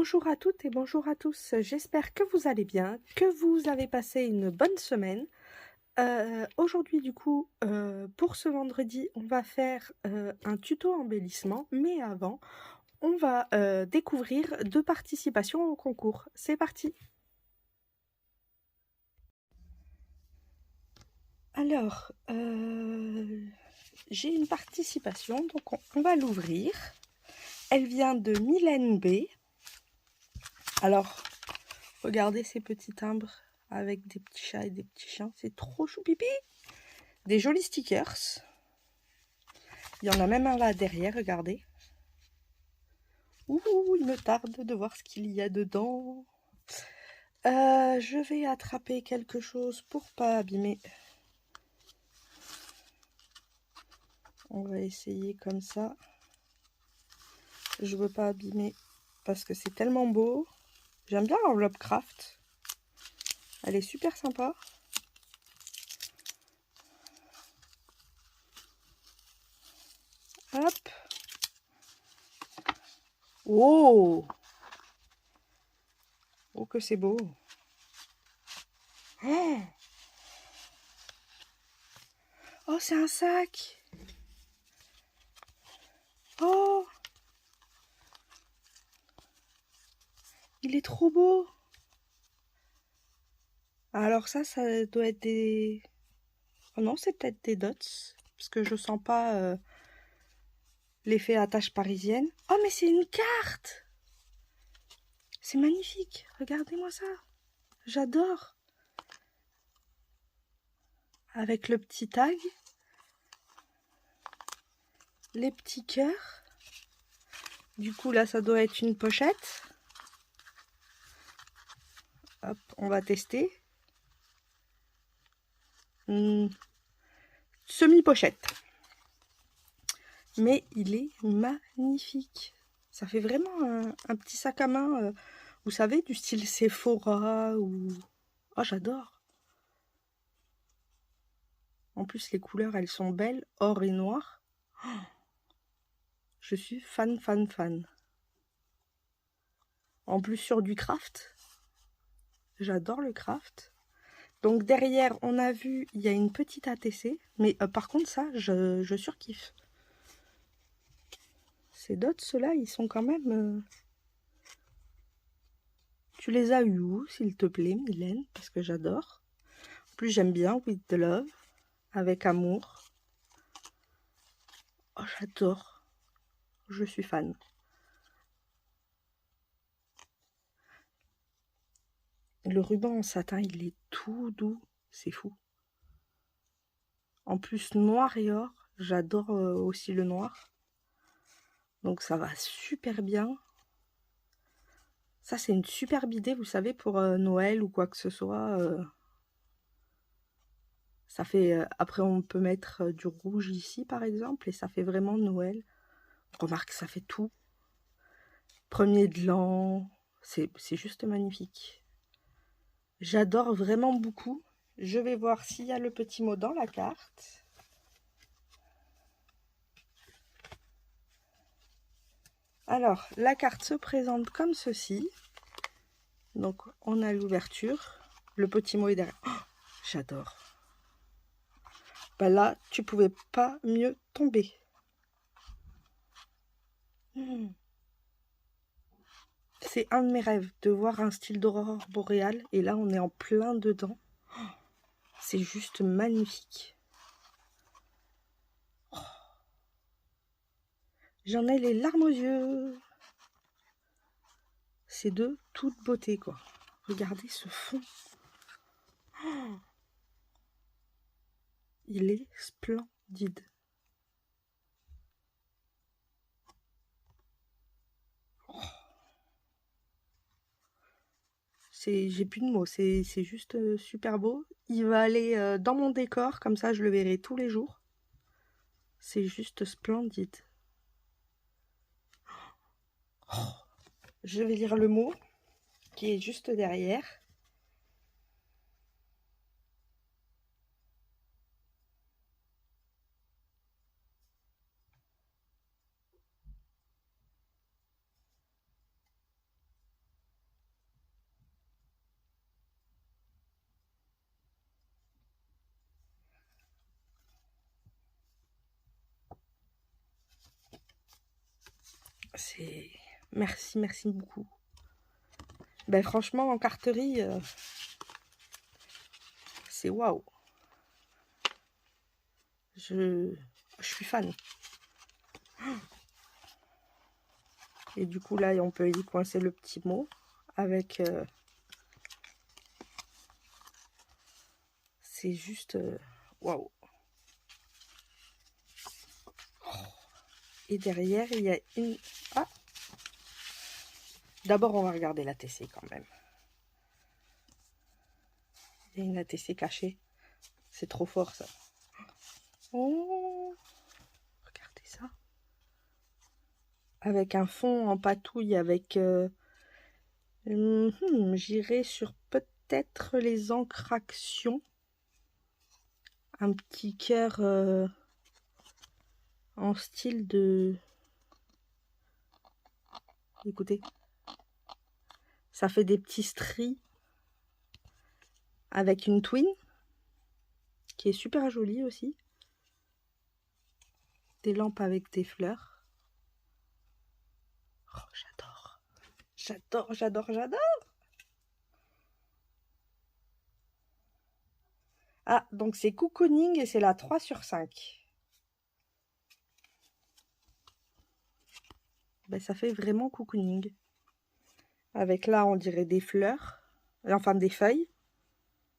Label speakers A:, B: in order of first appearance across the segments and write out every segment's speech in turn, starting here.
A: Bonjour à toutes et bonjour à tous, j'espère que vous allez bien, que vous avez passé une bonne semaine. Aujourd'hui du coup, pour ce vendredi, on va faire un tuto embellissement, mais avant, on va découvrir 2 participations au concours. C'est parti! Alors, j'ai une participation, donc on va l'ouvrir. Elle vient de Mylène B. Alors, regardez ces petits timbres avec des petits chats et des petits chiens, c'est trop chou pipi. Des jolis stickers. Il y en a même un là derrière, regardez. Ouh, il me tarde de voir ce qu'il y a dedans. Je vais attraper quelque chose pour pas abîmer. On va essayer comme ça. Je veux pas abîmer parce que c'est tellement beau. J'aime bien l'enveloppe craft. Elle est super sympa. Hop. Oh! Oh que c'est beau. Oh, oh c'est un sac. Oh! Il est trop beau. Alors ça doit être des... Oh non, c'est peut-être des dots, parce que je sens pas l'effet attache parisienne. Oh, mais c'est une carte! C'est magnifique, regardez-moi ça. J'adore. Avec le petit tag, les petits cœurs. Du coup, là, ça doit être une pochette. Hop, on va tester. Semi-pochette. Mais il est magnifique. Ça fait vraiment un petit sac à main, vous savez, du style Sephora ou... Oh, j'adore. En plus, les couleurs, elles sont belles, or et noir. Oh, je suis fan, fan, fan. En plus, sur du craft. J'adore le craft. Donc derrière, on a vu, il y a une petite ATC. Mais par contre, ça, je surkiffe. Ces dots, ceux-là, ils sont quand même... Tu les as eu où, s'il te plaît, Mylène? Parce que j'adore. En plus, j'aime bien With the Love. Avec amour. Oh, j'adore. Je suis fan. Le ruban en satin, il est tout doux. C'est fou. En plus, noir et or. J'adore aussi le noir. Donc ça va super bien. Ça, c'est une superbe idée, vous savez, pour Noël ou quoi que ce soit. Ça fait... après, on peut mettre du rouge ici, par exemple, et ça fait vraiment Noël. Remarque, ça fait tout. Premier de l'an. C'est juste magnifique. J'adore vraiment beaucoup. Je vais voir s'il y a le petit mot dans la carte. Alors, la carte se présente comme ceci. Donc, on a l'ouverture. Le petit mot est derrière. Oh, j'adore. Bah là, tu pouvais pas mieux tomber. C'est un de mes rêves de voir un style d'aurore boréale. Et là, on est en plein dedans. C'est juste magnifique. Oh. J'en ai les larmes aux yeux. C'est de toute beauté, quoi. Regardez ce fond. Oh. Il est splendide. Oh. J'ai plus de mots, c'est juste super beau. Il va aller dans mon décor, comme ça je le verrai tous les jours. C'est juste splendide. Oh. Je vais lire le mot qui est juste derrière. C'est... Merci, merci beaucoup. Ben franchement, en carterie, c'est waouh. Je suis fan. Et du coup, là, on peut y coincer le petit mot avec... c'est juste... waouh. Et derrière, il y a une... Ah! D'abord, on va regarder la l'ATC quand même. Il y a une ATC cachée. C'est trop fort, ça. Oh! Regardez ça. Avec un fond en patouille, avec... j'irai sur peut-être les encrations. Un petit cœur en style de... Écoutez. Ça fait des petits stries avec une twin qui est super jolie aussi. Des lampes avec des fleurs. Oh, j'adore. J'adore, j'adore, j'adore. Ah, donc c'est cocooning et c'est la 3 sur 5. Ben, ça fait vraiment cocooning. Avec là, on dirait des fleurs. Enfin, des feuilles.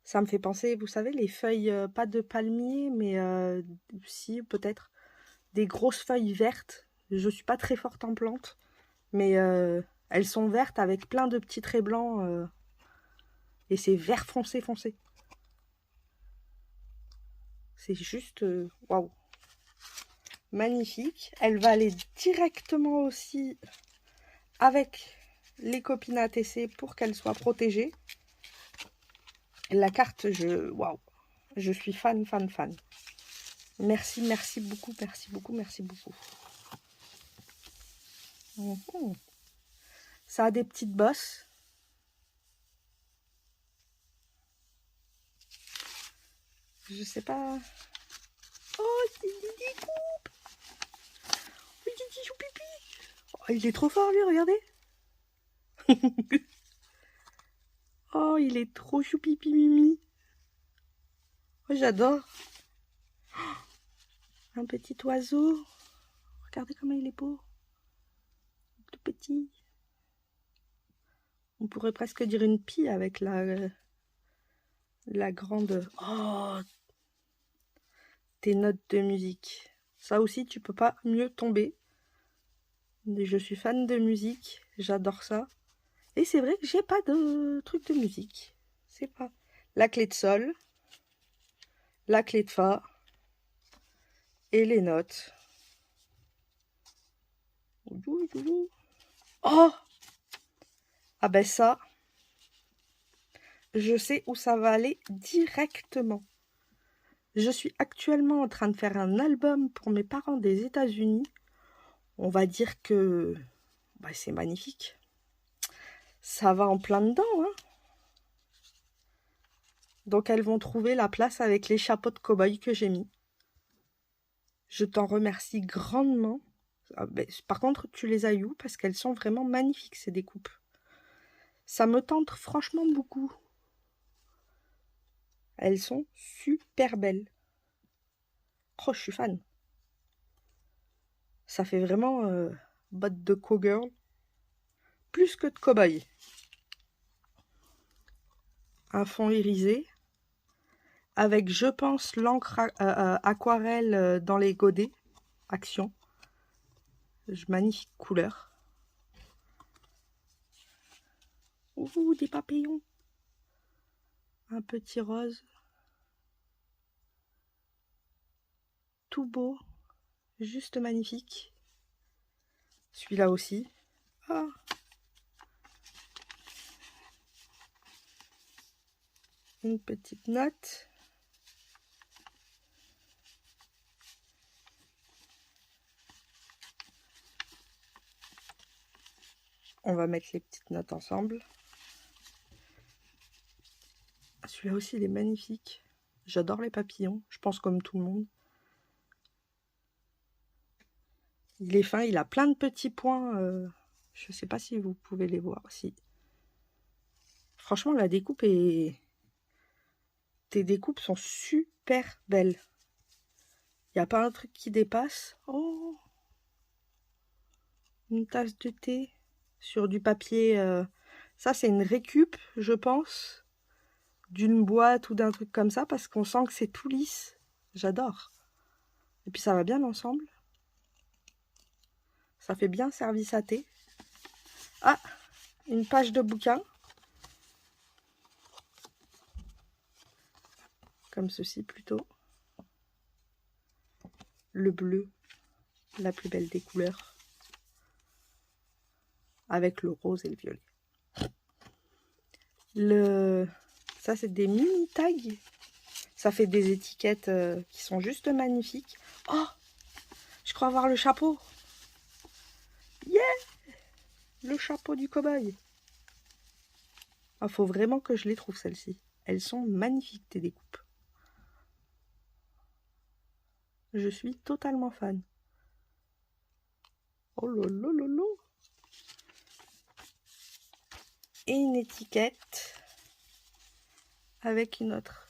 A: Ça me fait penser, vous savez, les feuilles, pas de palmier, mais si, peut-être, des grosses feuilles vertes. Je suis pas très forte en plantes, mais elles sont vertes avec plein de petits traits blancs. Et c'est vert foncé, foncé. C'est juste, waouh. Magnifique. Elle va aller directement aussi avec les copines ATC pour qu'elle soit protégée. La carte, waouh. Je suis fan, fan, fan. Merci, merci beaucoup, merci beaucoup, merci beaucoup. Ça a des petites bosses. Je sais pas. Oh, c'est Didi Coupe. Oui, Didi Choupipi. Oh, il est trop fort, lui, regardez. Oh, il est trop choupipi mimi. Oh, j'adore. Un petit oiseau. Regardez comment il est beau. Tout petit. On pourrait presque dire une pie avec la grande... Oh, tes notes de musique. Ça aussi, tu peux pas mieux tomber. Je suis fan de musique. J'adore ça. Et c'est vrai que j'ai pas de truc de musique. C'est pas... La clé de sol. La clé de fa. Et les notes. Oh! Ah ben ça... Je sais où ça va aller directement. Je suis actuellement en train de faire un album pour mes parents des États-Unis. On va dire que bah, c'est magnifique. Ça va en plein dedans. Hein. Donc elles vont trouver la place avec les chapeaux de cow-boy que j'ai mis. Je t'en remercie grandement. Ah, ben, par contre, tu les as eues parce qu'elles sont vraiment magnifiques, ces découpes. Ça me tente franchement beaucoup. Elles sont super belles. Oh, je suis fan. Ça fait vraiment botte de cowgirl. Plus que de cow-boy. Un fond irisé. Avec, je pense, l'encre aquarelle dans les godets. Action. Magnifique couleur. Ouh, des papillons. Un petit rose. Tout beau. Juste magnifique. Celui-là aussi. Ah. Une petite note. On va mettre les petites notes ensemble. Celui-là aussi, il est magnifique. J'adore les papillons. Je pense comme tout le monde. Il est fin, il a plein de petits points. Je sais pas si vous pouvez les voir. Si. Franchement, la découpe est... Tes découpes sont super belles. Il n'y a pas un truc qui dépasse. Oh, une tasse de thé sur du papier. Ça, c'est une récup, je pense, d'une boîte ou d'un truc comme ça, parce qu'on sent que c'est tout lisse. J'adore. Et puis ça va bien ensemble. Ça fait bien service à thé. Ah, une page de bouquin. Comme ceci plutôt. Le bleu, la plus belle des couleurs. Avec le rose et le violet. Ça, c'est des mini tags. Ça fait des étiquettes qui sont juste magnifiques. Oh, je crois avoir le chapeau. Yeah, le chapeau du cow-boy. Il faut vraiment que je les trouve, celles-ci. Elles sont magnifiques, tes découpes. Je suis totalement fan. Oh là là là. Et une étiquette avec une autre.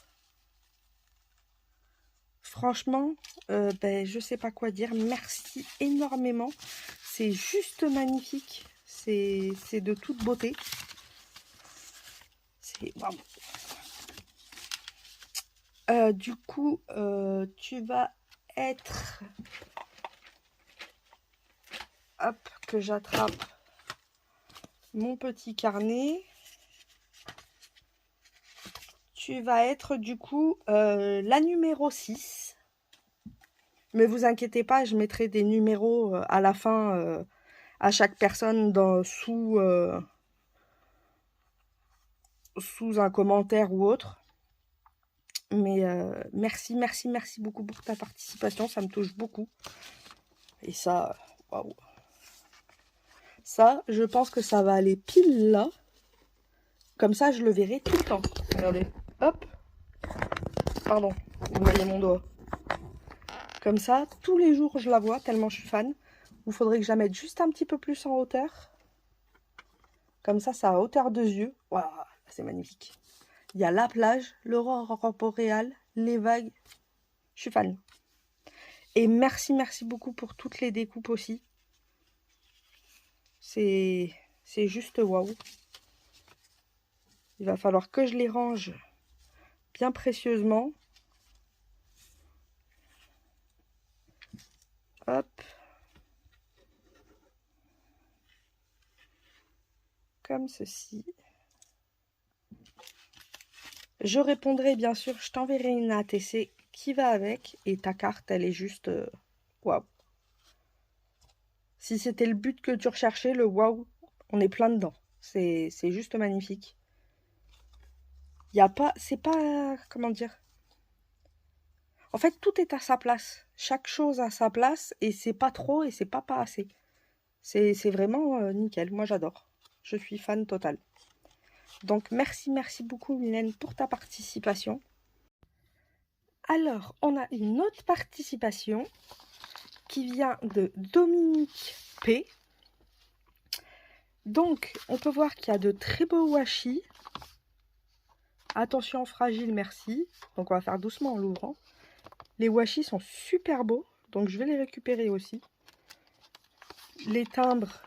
A: Franchement, je sais pas quoi dire. Merci énormément. C'est juste magnifique. C'est de toute beauté. C'est waouh. Du coup, tu vas être... Hop, que j'attrape mon petit carnet. Tu vas être du coup la numéro 6. Mais vous inquiétez pas, je mettrai des numéros à la fin à chaque personne sous un commentaire ou autre. Mais merci beaucoup pour ta participation, ça me touche beaucoup. Et ça, waouh. Ça, je pense que ça va aller pile là. Comme ça, je le verrai tout le temps. Regardez, hop. Pardon, vous voyez mon doigt. Comme ça, tous les jours, je la vois, tellement je suis fan. Il faudrait que je la mette juste un petit peu plus en hauteur. Comme ça, à hauteur de yeux. Waouh, c'est magnifique. Il y a la plage, l'aurore boréale, les vagues. Je suis fan. Et merci beaucoup pour toutes les découpes aussi. C'est juste waouh. Il va falloir que je les range bien précieusement. Hop. Comme ceci. Je répondrai bien sûr, je t'enverrai une ATC qui va avec. Et ta carte, elle est juste waouh. Si c'était le but que tu recherchais, le waouh, on est plein dedans. C'est juste magnifique. Il y a pas, c'est pas, comment dire. En fait, tout est à sa place. Chaque chose à sa place et c'est pas trop et c'est pas assez. C'est vraiment nickel. Moi, j'adore. Je suis fan totale. Donc, merci beaucoup, Mylène, pour ta participation. Alors, on a une autre participation qui vient de Dominique P. Donc, on peut voir qu'il y a de très beaux washi. Attention fragile, merci. Donc, on va faire doucement en l'ouvrant. Les washi sont super beaux, donc je vais les récupérer aussi. Les timbres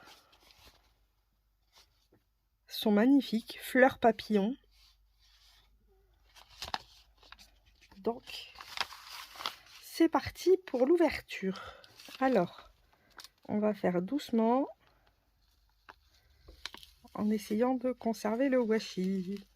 A: sont magnifiques, fleurs papillons. Donc, c'est parti pour l'ouverture. Alors, on va faire doucement en essayant de conserver le washi.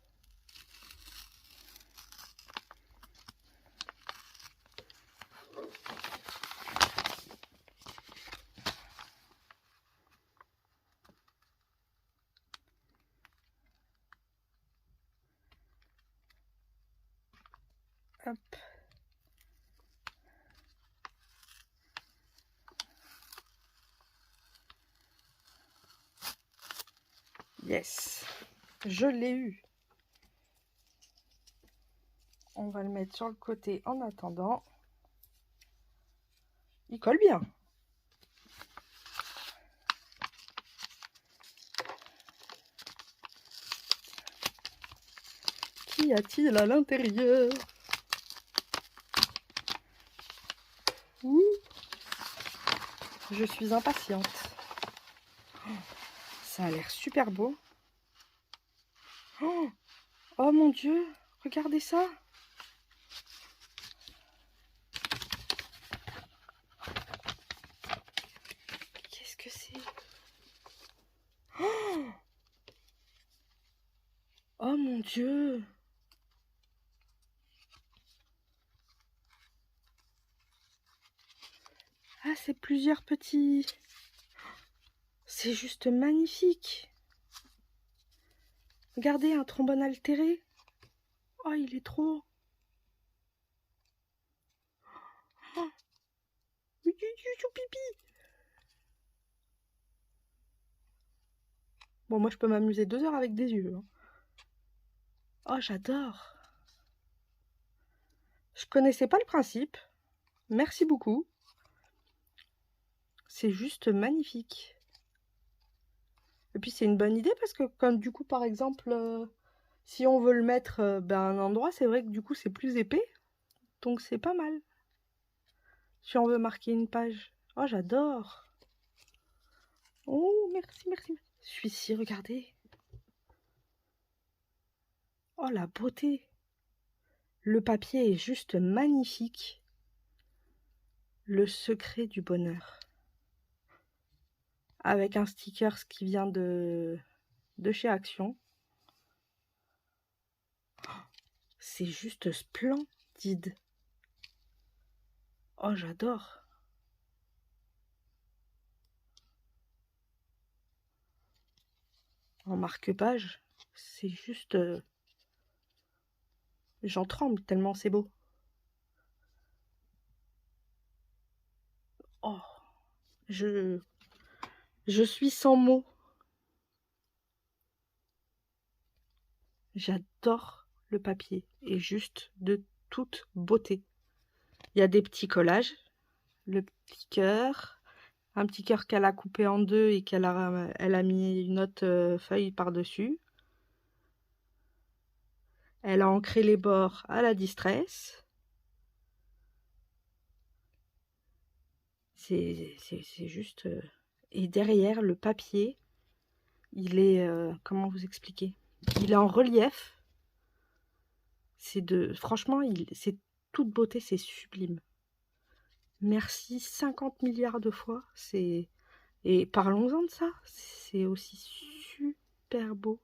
A: Hop. Yes, je l'ai eu. On va le mettre sur le côté en attendant. Il colle bien. qu'y a-t-il à l'intérieur? Ouh, je suis impatiente. Ça a l'air super beau. Oh, oh mon Dieu, regardez ça. Qu'est-ce que c'est? Oh, oh mon Dieu. Ah, c'est plusieurs petits... C'est juste magnifique. Regardez, un trombone altéré. Oh, il est trop... Oh, pipi. Bon, moi, je peux m'amuser 2 heures avec des yeux. Hein. Oh, j'adore. Je connaissais pas le principe. Merci beaucoup. C'est juste magnifique. Et puis, c'est une bonne idée parce que, comme du coup, par exemple, si on veut le mettre à un endroit, c'est vrai que du coup, c'est plus épais. Donc, c'est pas mal. Si on veut marquer une page. Oh, j'adore. Oh, merci, merci. Celui-ci, regardez. Oh, la beauté. Le papier est juste magnifique. Le secret du bonheur. Avec un sticker qui vient de chez Action. C'est juste splendide. Oh, j'adore. En marque-page, c'est juste... J'en tremble tellement c'est beau. Oh, je suis sans mots. J'adore le papier et juste de toute beauté. Il y a des petits collages, le petit cœur, un petit cœur qu'elle a coupé en deux et elle a mis une autre feuille par-dessus. Elle a ancré les bords à la distress. C'est juste... Et derrière, le papier, il est... comment vous expliquer? Il est en relief. Franchement, c'est toute beauté, c'est sublime. Merci 50 milliards de fois. Et parlons-en de ça. C'est aussi super beau.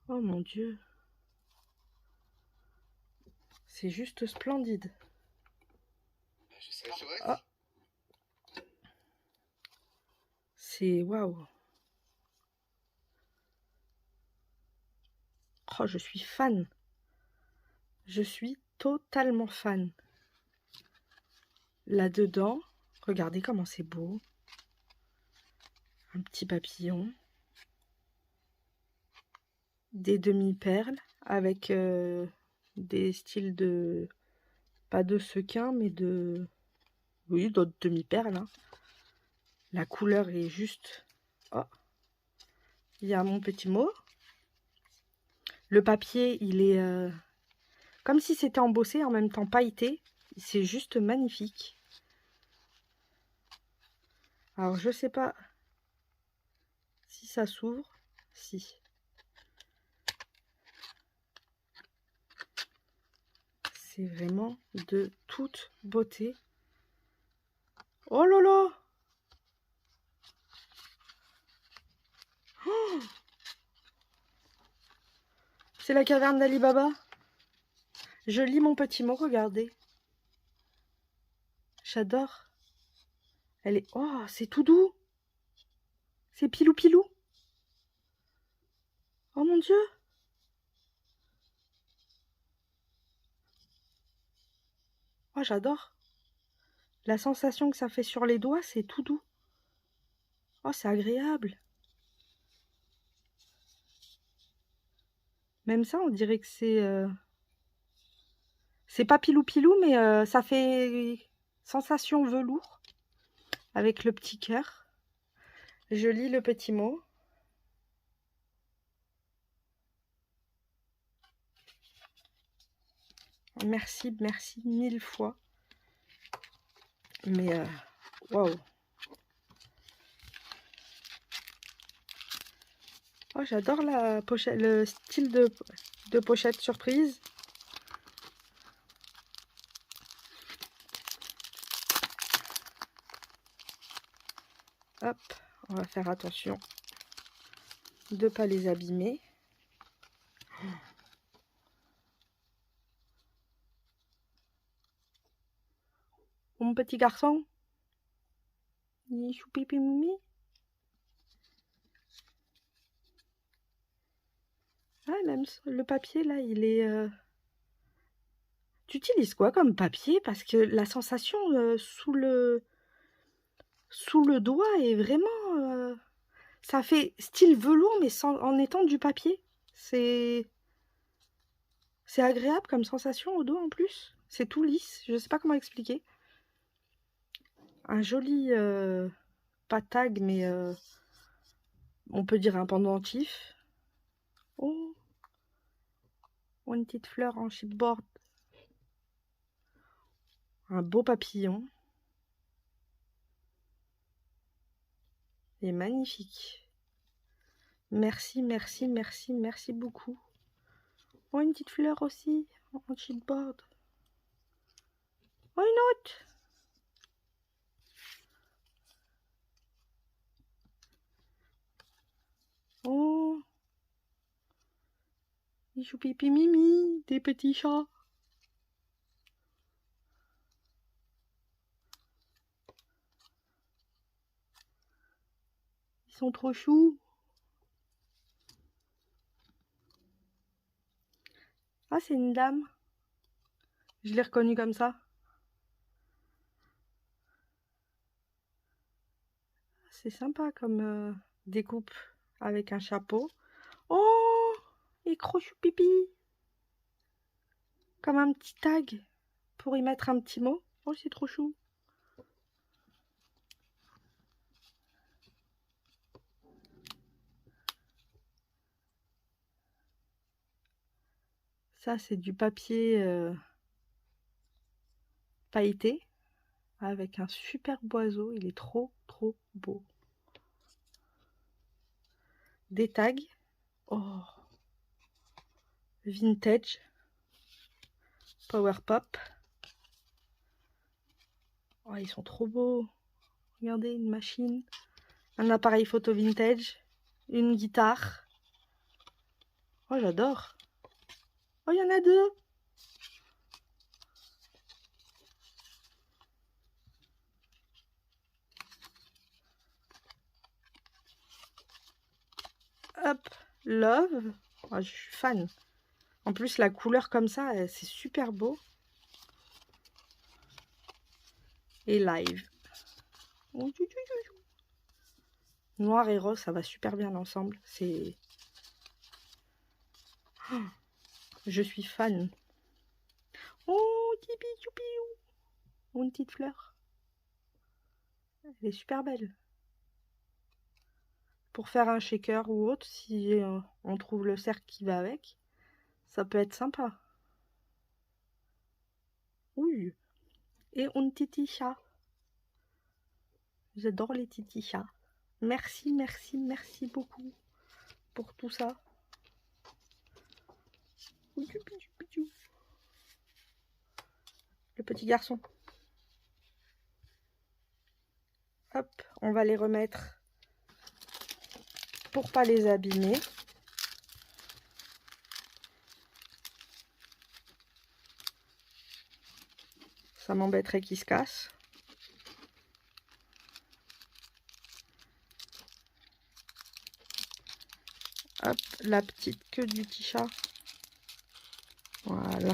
A: Oh mon Dieu. C'est juste splendide. Oh. C'est waouh. Oh, je suis fan. Je suis totalement fan. Là-dedans, regardez comment c'est beau. Un petit papillon. Des demi-perles avec des styles de... Pas de sequin, mais de... Oui, d'autres demi-perles. Hein. La couleur est juste... Oh. Il y a mon petit mot. Le papier, il est comme si c'était embossé, en même temps pailleté. C'est juste magnifique. Alors, je sais pas si ça s'ouvre. Si. C'est vraiment de toute beauté. Oh là là! Oh, c'est la caverne d'Ali Baba. Je lis mon petit mot, regardez. J'adore. Elle est... Oh, c'est tout doux. C'est pilou pilou. Oh mon Dieu. Oh, j'adore. La sensation que ça fait sur les doigts, c'est tout doux. Oh, c'est agréable. Même ça, on dirait que c'est... C'est pas pilou pilou, mais ça fait sensation velours. Avec le petit cœur. Je lis le petit mot. Merci, merci 1000 fois. Mais waouh. Oh, j'adore la pochette, le style de pochette surprise. Hop, on va faire attention de ne pas les abîmer. Mon petit garçon, il choupi mimi. Ah, même le papier là, il est. Tu utilises quoi comme papier? Parce que la sensation sous le doigt est vraiment. Ça fait style velours, mais en étant du papier. C'est agréable comme sensation au dos en plus. C'est tout lisse. Je sais pas comment expliquer. Un joli pas tag, mais on peut dire un pendentif. Oh, une petite fleur en chipboard. Un beau papillon. Il est magnifique. Merci, merci, merci, merci beaucoup. Oh, une petite fleur aussi en chipboard. Oh, une autre. Oh, des choupipi mimi, des petits chats. Ils sont trop choux. Ah, c'est une dame. Je l'ai reconnue comme ça. C'est sympa comme découpe avec un chapeau. Oh, et crochou pipi. Comme un petit tag pour y mettre un petit mot. Oh, c'est trop chou. Ça, c'est du papier pailleté avec un super oiseau. Il est trop, trop beau. Des tags. Oh, vintage. Power pop. Oh, ils sont trop beaux. Regardez, une machine. Un appareil photo vintage. Une guitare. Oh, j'adore. Oh, il y en a deux. Hop, love. Oh, je suis fan. En plus, la couleur comme ça, c'est super beau. Et live. Noir et rose, ça va super bien ensemble. C'est... Oh, je suis fan. Oh, tipi choupi. Une petite fleur. Elle est super belle. Pour faire un shaker ou autre, si on trouve le cercle qui va avec, ça peut être sympa. Oui. Et un titi chat. J'adore les titi chats. Merci, merci, merci beaucoup pour tout ça. Le petit garçon. Hop, on va les remettre pour pas les abîmer. Ça m'embêterait qu'ils se cassent. Hop, la petite queue du petit chat. Voilà.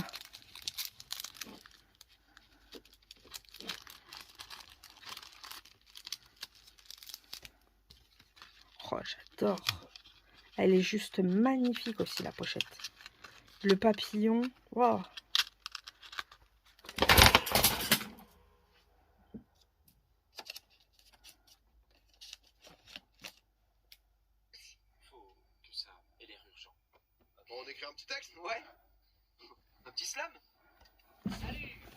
A: Oh, j'adore. Elle est juste magnifique aussi, la pochette. Le papillon. Wow.
B: Faut que ça ait l'air urgent. Bon, on écrit un petit texte? Ouais. Un petit slam?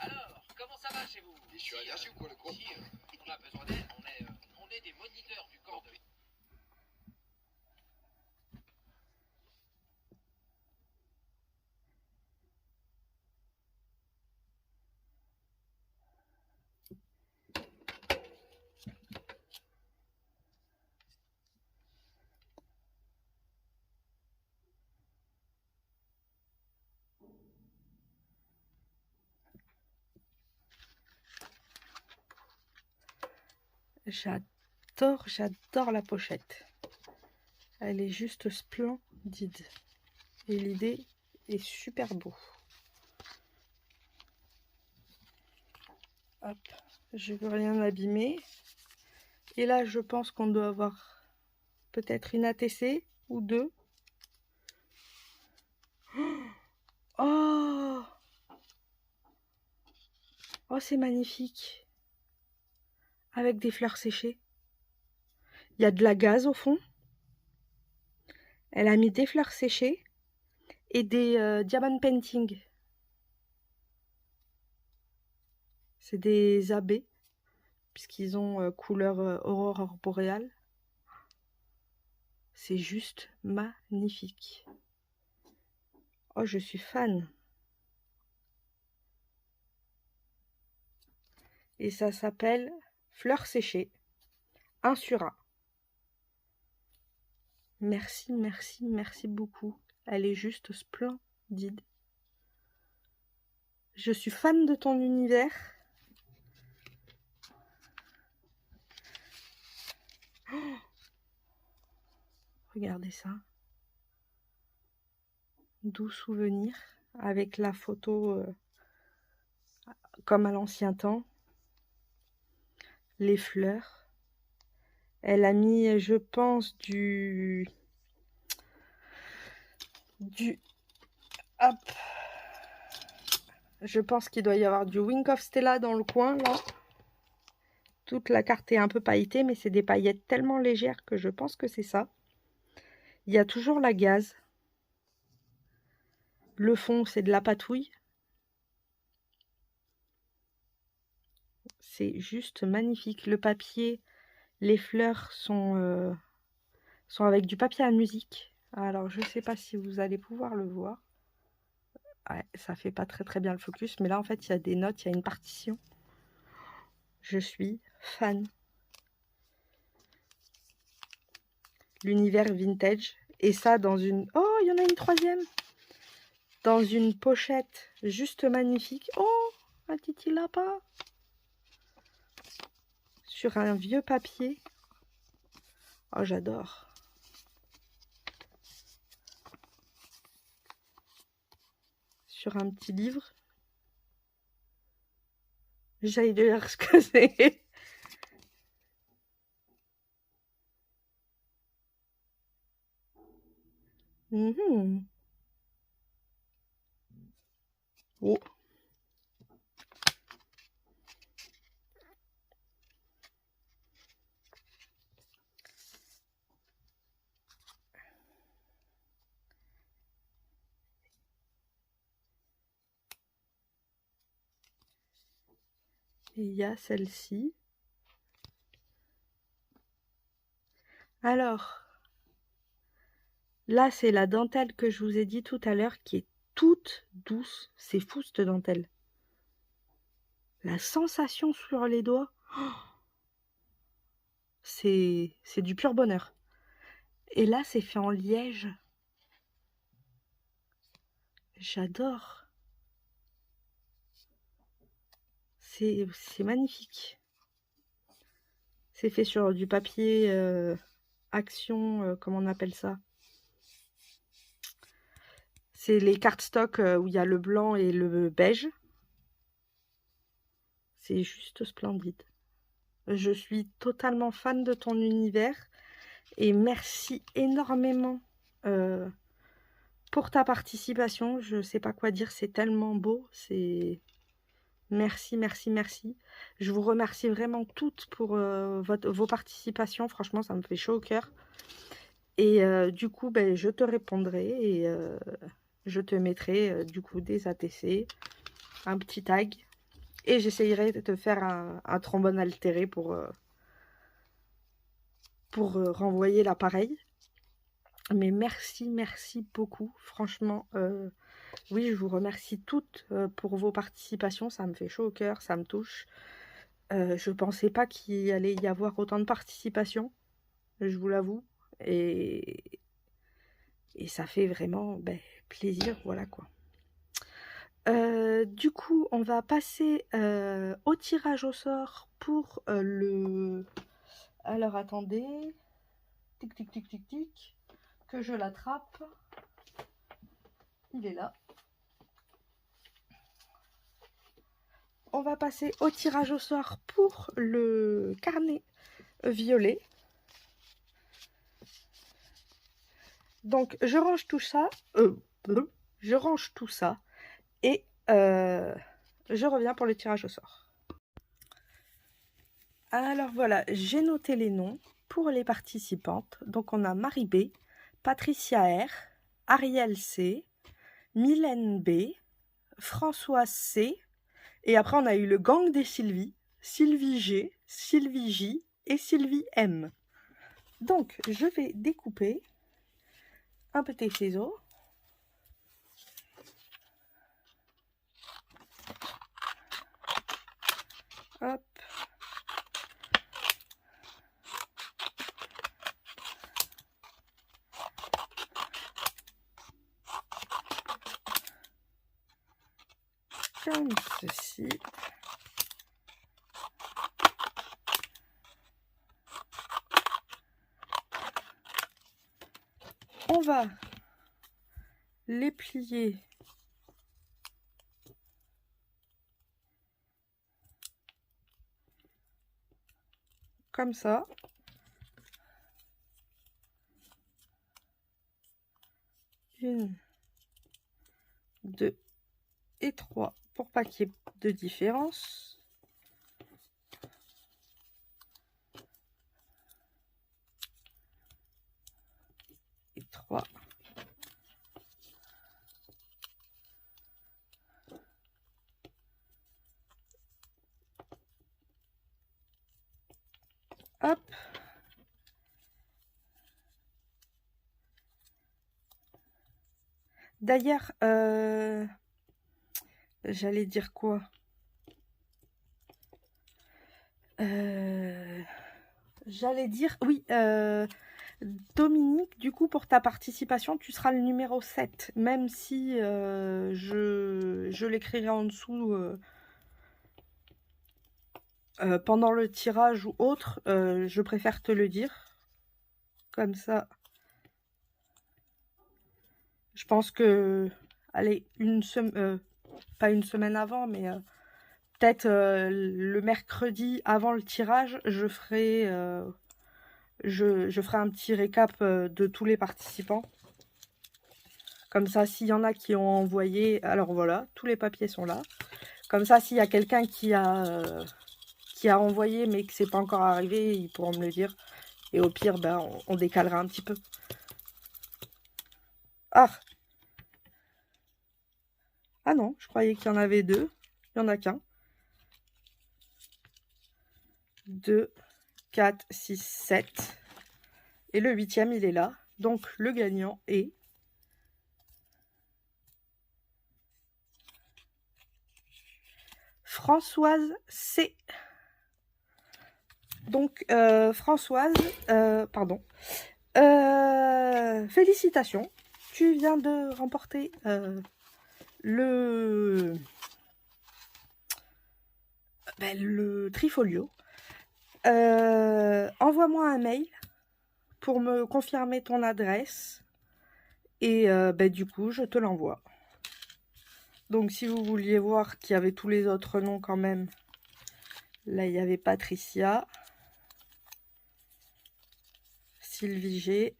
B: Alors, comment ça va chez vous?
C: Je suis allergique ou quoi le gros?
B: Si, on a besoin d'aide, on est des moniteurs du corps de...
A: J'adore la pochette. Elle est juste splendide. Et l'idée est super beau. Hop, je veux rien abîmer. Et là, je pense qu'on doit avoir peut-être une ATC ou deux. Oh, oh, c'est magnifique. Avec des fleurs séchées. Il y a de la gaze au fond. Elle a mis des fleurs séchées et des diamond painting. C'est des abbés, puisqu'ils ont couleur aurore boréale. C'est juste magnifique. Oh, je suis fan. Et ça s'appelle Fleurs séchées, 1 sur 1. Merci, merci, merci beaucoup. Elle est juste splendide. Je suis fan de ton univers. Oh, regardez ça. Doux souvenir avec la photo comme à l'ancien temps. Les fleurs. Elle a mis, je pense, hop. Je pense qu'il doit y avoir du Wink of Stella dans le coin, là. Toute la carte est un peu pailletée, mais c'est des paillettes tellement légères que je pense que c'est ça. Il y a toujours la gaze. Le fond, c'est de la patouille. C'est juste magnifique. Le papier, les fleurs sont avec du papier à musique. Alors, je ne sais pas si vous allez pouvoir le voir. Ouais, ça fait pas très bien le focus, mais là, en fait, il y a des notes, il y a une partition. Je suis fan. L'univers vintage. Et ça, dans une... Oh, il y en a une troisième. Dans une pochette juste magnifique. Oh, un petit lapin. Sur un vieux papier. Oh, j'adore. Sur un petit livre. J'allais dire ce que c'est. Oh. Et il y a celle-ci. Alors, là, c'est la dentelle que je vous ai dit tout à l'heure qui est toute douce. C'est fou, cette dentelle. La sensation sur les doigts, oh, c'est du pur bonheur. Et là, c'est fait en liège. J'adore. C'est magnifique. C'est fait sur du papier action, comment on appelle ça? C'est les cartes stock où il y a le blanc et le beige. C'est juste splendide. Je suis totalement fan de ton univers. Et merci énormément pour ta participation. Je ne sais pas quoi dire, c'est tellement beau. Merci, merci, merci. Je vous remercie vraiment toutes pour vos participations. Franchement, ça me fait chaud au cœur. Et du coup, ben, je te répondrai et je te mettrai du coup des ATC, un petit tag. Et j'essayerai de te faire un trombone altéré pour renvoyer l'appareil. Mais merci beaucoup. Franchement, oui, je vous remercie toutes pour vos participations. Ça me fait chaud au cœur, ça me touche. Je pensais pas qu'il allait y avoir autant de participation, je vous l'avoue. Et ça fait vraiment plaisir, voilà quoi. Du coup, on va passer au tirage au sort pour le... Alors, attendez. Tic, tic, tic, tic, tic. Que je l'attrape. Il est là. On va passer au tirage au sort pour le carnet violet. Donc, je range tout ça. Je range tout ça. Et je reviens pour le tirage au sort. Alors voilà, j'ai noté les noms pour les participantes. Donc on a Marie B, Patricia R, Ariel C, Mylène B, Françoise C. Et après on a eu le gang des Sylvie, Sylvie G, Sylvie J et Sylvie M. Donc je vais découper un petit ciseau. Hop. Comme ceci. On va les plier comme ça. Une, deux et trois pour pas qu'il y ait de différence. Et trois. Hop. D'ailleurs, j'allais dire quoi? J'allais dire, oui, Dominique, du coup, pour ta participation, tu seras le numéro 7, même si je l'écrirai en dessous pendant le tirage ou autre, je préfère te le dire. Comme ça, je pense que, allez, pas une semaine avant, mais peut-être le mercredi avant le tirage, je ferai un petit récap de tous les participants. Comme ça, s'il y en a qui ont envoyé... Alors voilà, tous les papiers sont là. Comme ça, s'il y a quelqu'un qui a envoyé mais que c'est pas encore arrivé, ils pourront me le dire. Et au pire, ben, on décalera un petit peu. Ah! Ah non, je croyais qu'il y en avait deux. Il n'y en a qu'un. 2, 4, 6, 7. Et le 8e, il est là. Donc, le gagnant est... Françoise C. Donc, Françoise, pardon. Félicitations. Tu viens de remporter le Trifolio. Envoie-moi un mail pour me confirmer ton adresse. Et du coup, je te l'envoie. Donc, si vous vouliez voir qu'il y avait tous les autres noms quand même. Là, il y avait Patricia. Sylvie G.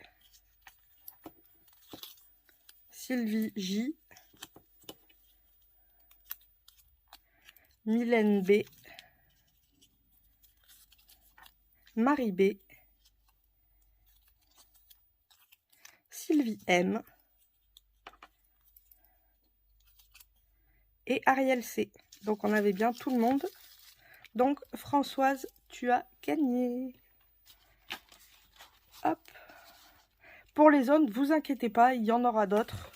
A: Sylvie J. Mylène B. Marie B. Sylvie M. et Ariel C. Donc on avait bien tout le monde. Donc Françoise, tu as gagné. Hop. Pour les autres, vous inquiétez pas, il y en aura d'autres.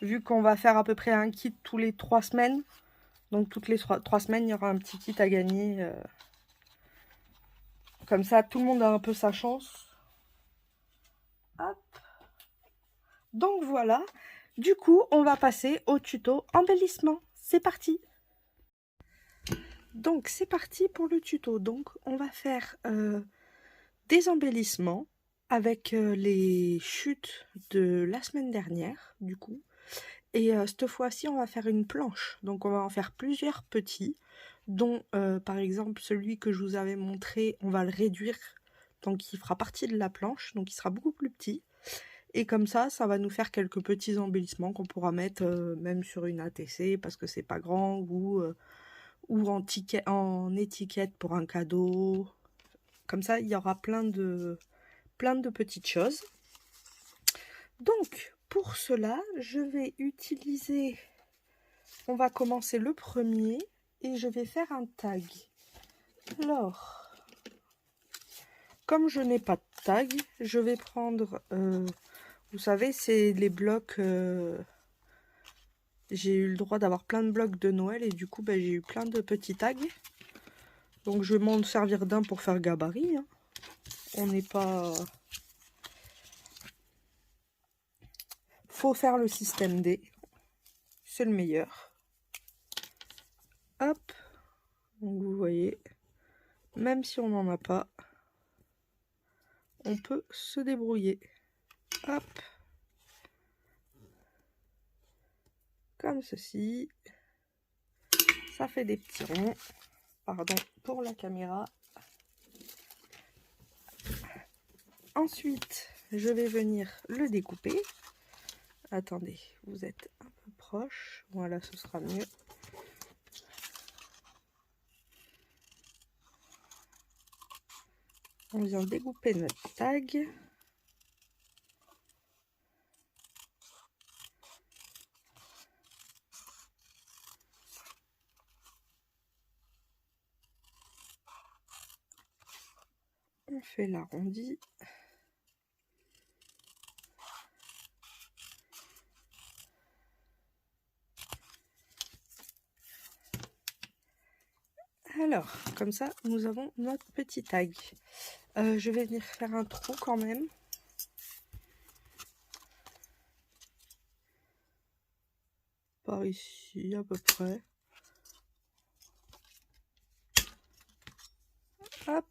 A: Vu qu'on va faire à peu près un kit tous les 3 semaines. Donc toutes les 3 semaines, il y aura un petit kit à gagner. Comme ça, tout le monde a un peu sa chance. Hop. Donc voilà. Du coup, on va passer au tuto embellissement. C'est parti. Donc c'est parti pour le tuto. Donc on va faire des embellissements avec les chutes de la semaine dernière, du coup. Et cette fois-ci, on va faire une planche. Donc on va en faire plusieurs petits, dont par exemple celui que je vous avais montré, on va le réduire. Donc il fera partie de la planche, donc il sera beaucoup plus petit. Et comme ça va nous faire quelques petits embellissements qu'on pourra mettre même sur une ATC parce que c'est pas grand, ou en étiquette pour un cadeau. Comme ça, il y aura plein de petites choses. Donc, pour cela, je vais utiliser... On va commencer le premier et je vais faire un tag. Alors, comme je n'ai pas de tag, je vais prendre... vous savez, c'est les blocs... j'ai eu le droit d'avoir plein de blocs de Noël et du coup, j'ai eu plein de petits tags. Donc, je vais m'en servir d'un pour faire gabarit. Hein. On n'est pas... Faut faire le système D. C'est le meilleur. Hop. Donc, vous voyez, même si on n'en a pas, on peut se débrouiller. Hop. Comme ceci. Ça fait des petits ronds. Pardon pour la caméra. Ensuite, je vais venir le découper. Attendez, vous êtes un peu proche. Voilà, ce sera mieux. On vient découper notre tag. On fait l'arrondi. Alors, comme ça, nous avons notre petit tag. Je vais venir faire un trou quand même. Par ici, à peu près. Hop.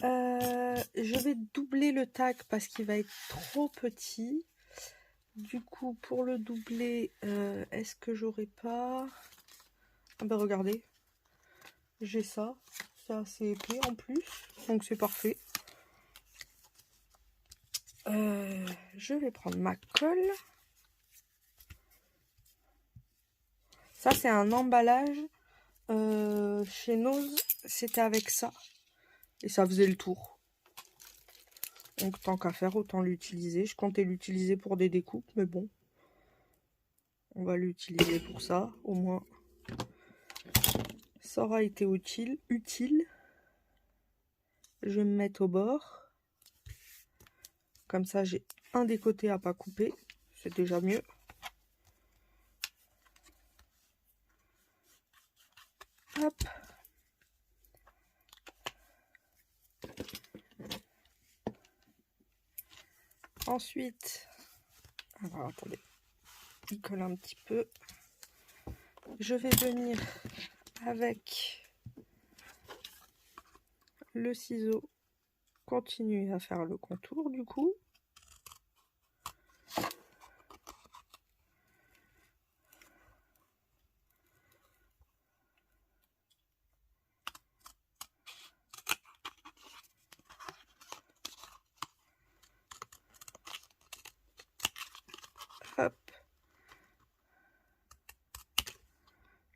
A: Je vais doubler le tag parce qu'il va être trop petit. Du coup, pour le doubler, est-ce que j'aurais pas... Ah ben regardez, j'ai ça. C'est assez épais en plus, donc c'est parfait. Je vais prendre ma colle. Ça, c'est un emballage. Chez Nose, c'était avec ça. Et ça faisait le tour. Donc, tant qu'à faire, autant l'utiliser. Je comptais l'utiliser pour des découpes, mais bon. On va l'utiliser pour ça, au moins. Ça aura été utile. Je vais me mettre au bord. Comme ça, j'ai un des côtés à pas couper. C'est déjà mieux. Hop. Ensuite, alors attendez, il colle un petit peu. Je vais venir avec le ciseau continuer à faire le contour du coup. Hop.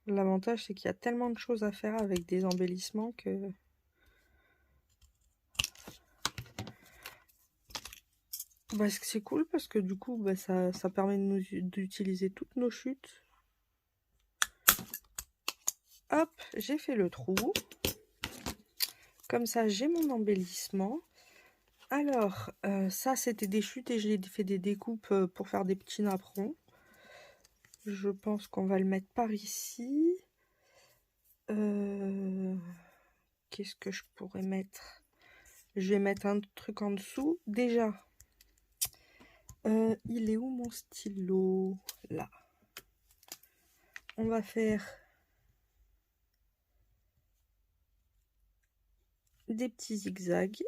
A: L'avantage, c'est qu'il y a tellement de choses à faire avec des embellissements que... c'est cool parce que du coup, ça permet d'utiliser toutes nos chutes. Hop, j'ai fait le trou. Comme ça, j'ai mon embellissement. Alors, ça, c'était des chutes et j'ai fait des découpes pour faire des petits napperons. Je pense qu'on va le mettre par ici. Qu'est-ce que je pourrais mettre? Je vais mettre un truc en dessous. Déjà, il est où mon stylo? Là. On va faire des petits zigzags.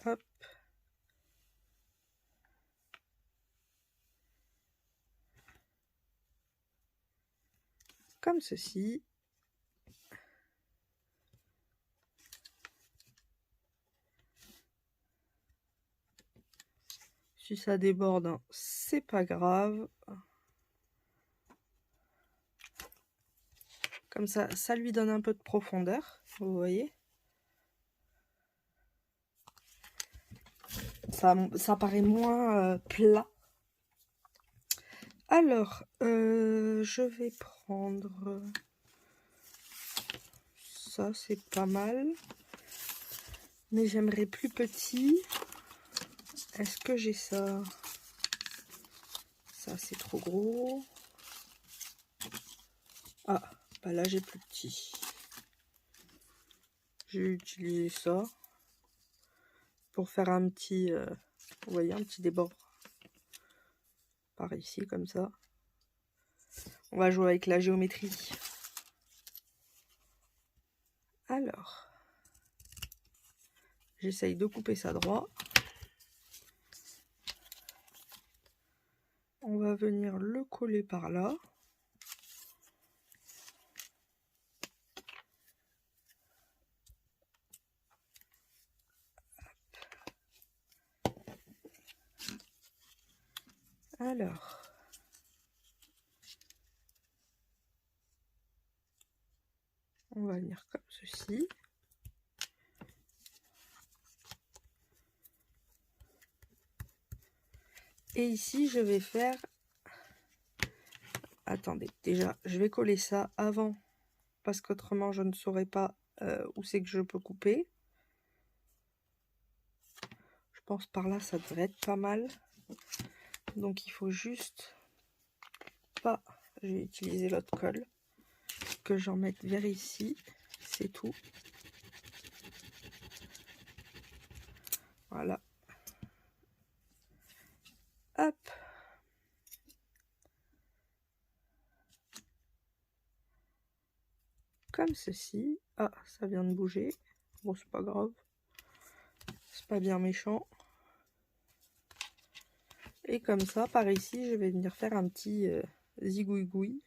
A: Hop. Comme ceci. Si ça déborde, hein, c'est pas grave. Comme ça lui donne un peu de profondeur, vous voyez. Ça paraît moins plat. Alors, je vais prendre... Ça, c'est pas mal. Mais j'aimerais plus petit. Est-ce que j'ai ça? Ça, c'est trop gros. Ah, bah là, j'ai plus petit. J'ai utilisé ça pour faire un petit... vous voyez, un petit débord. Par ici, comme ça. On va jouer avec la géométrie. Alors, j'essaye de couper ça droit. On va venir le coller par là. Alors, on va venir comme ceci. Et ici, je vais faire... Attendez, déjà, je vais coller ça avant, parce qu'autrement, je ne saurais pas où c'est que je peux couper. Je pense par là, ça devrait être pas mal. Donc, il faut juste pas... Je vais utiliser l'autre colle, que j'en mette vers ici, c'est tout. Voilà. Hop. Comme ceci. Ah, ça vient de bouger. Bon, c'est pas grave. C'est pas bien méchant. Et comme ça, par ici, je vais venir faire un petit zigouigoui.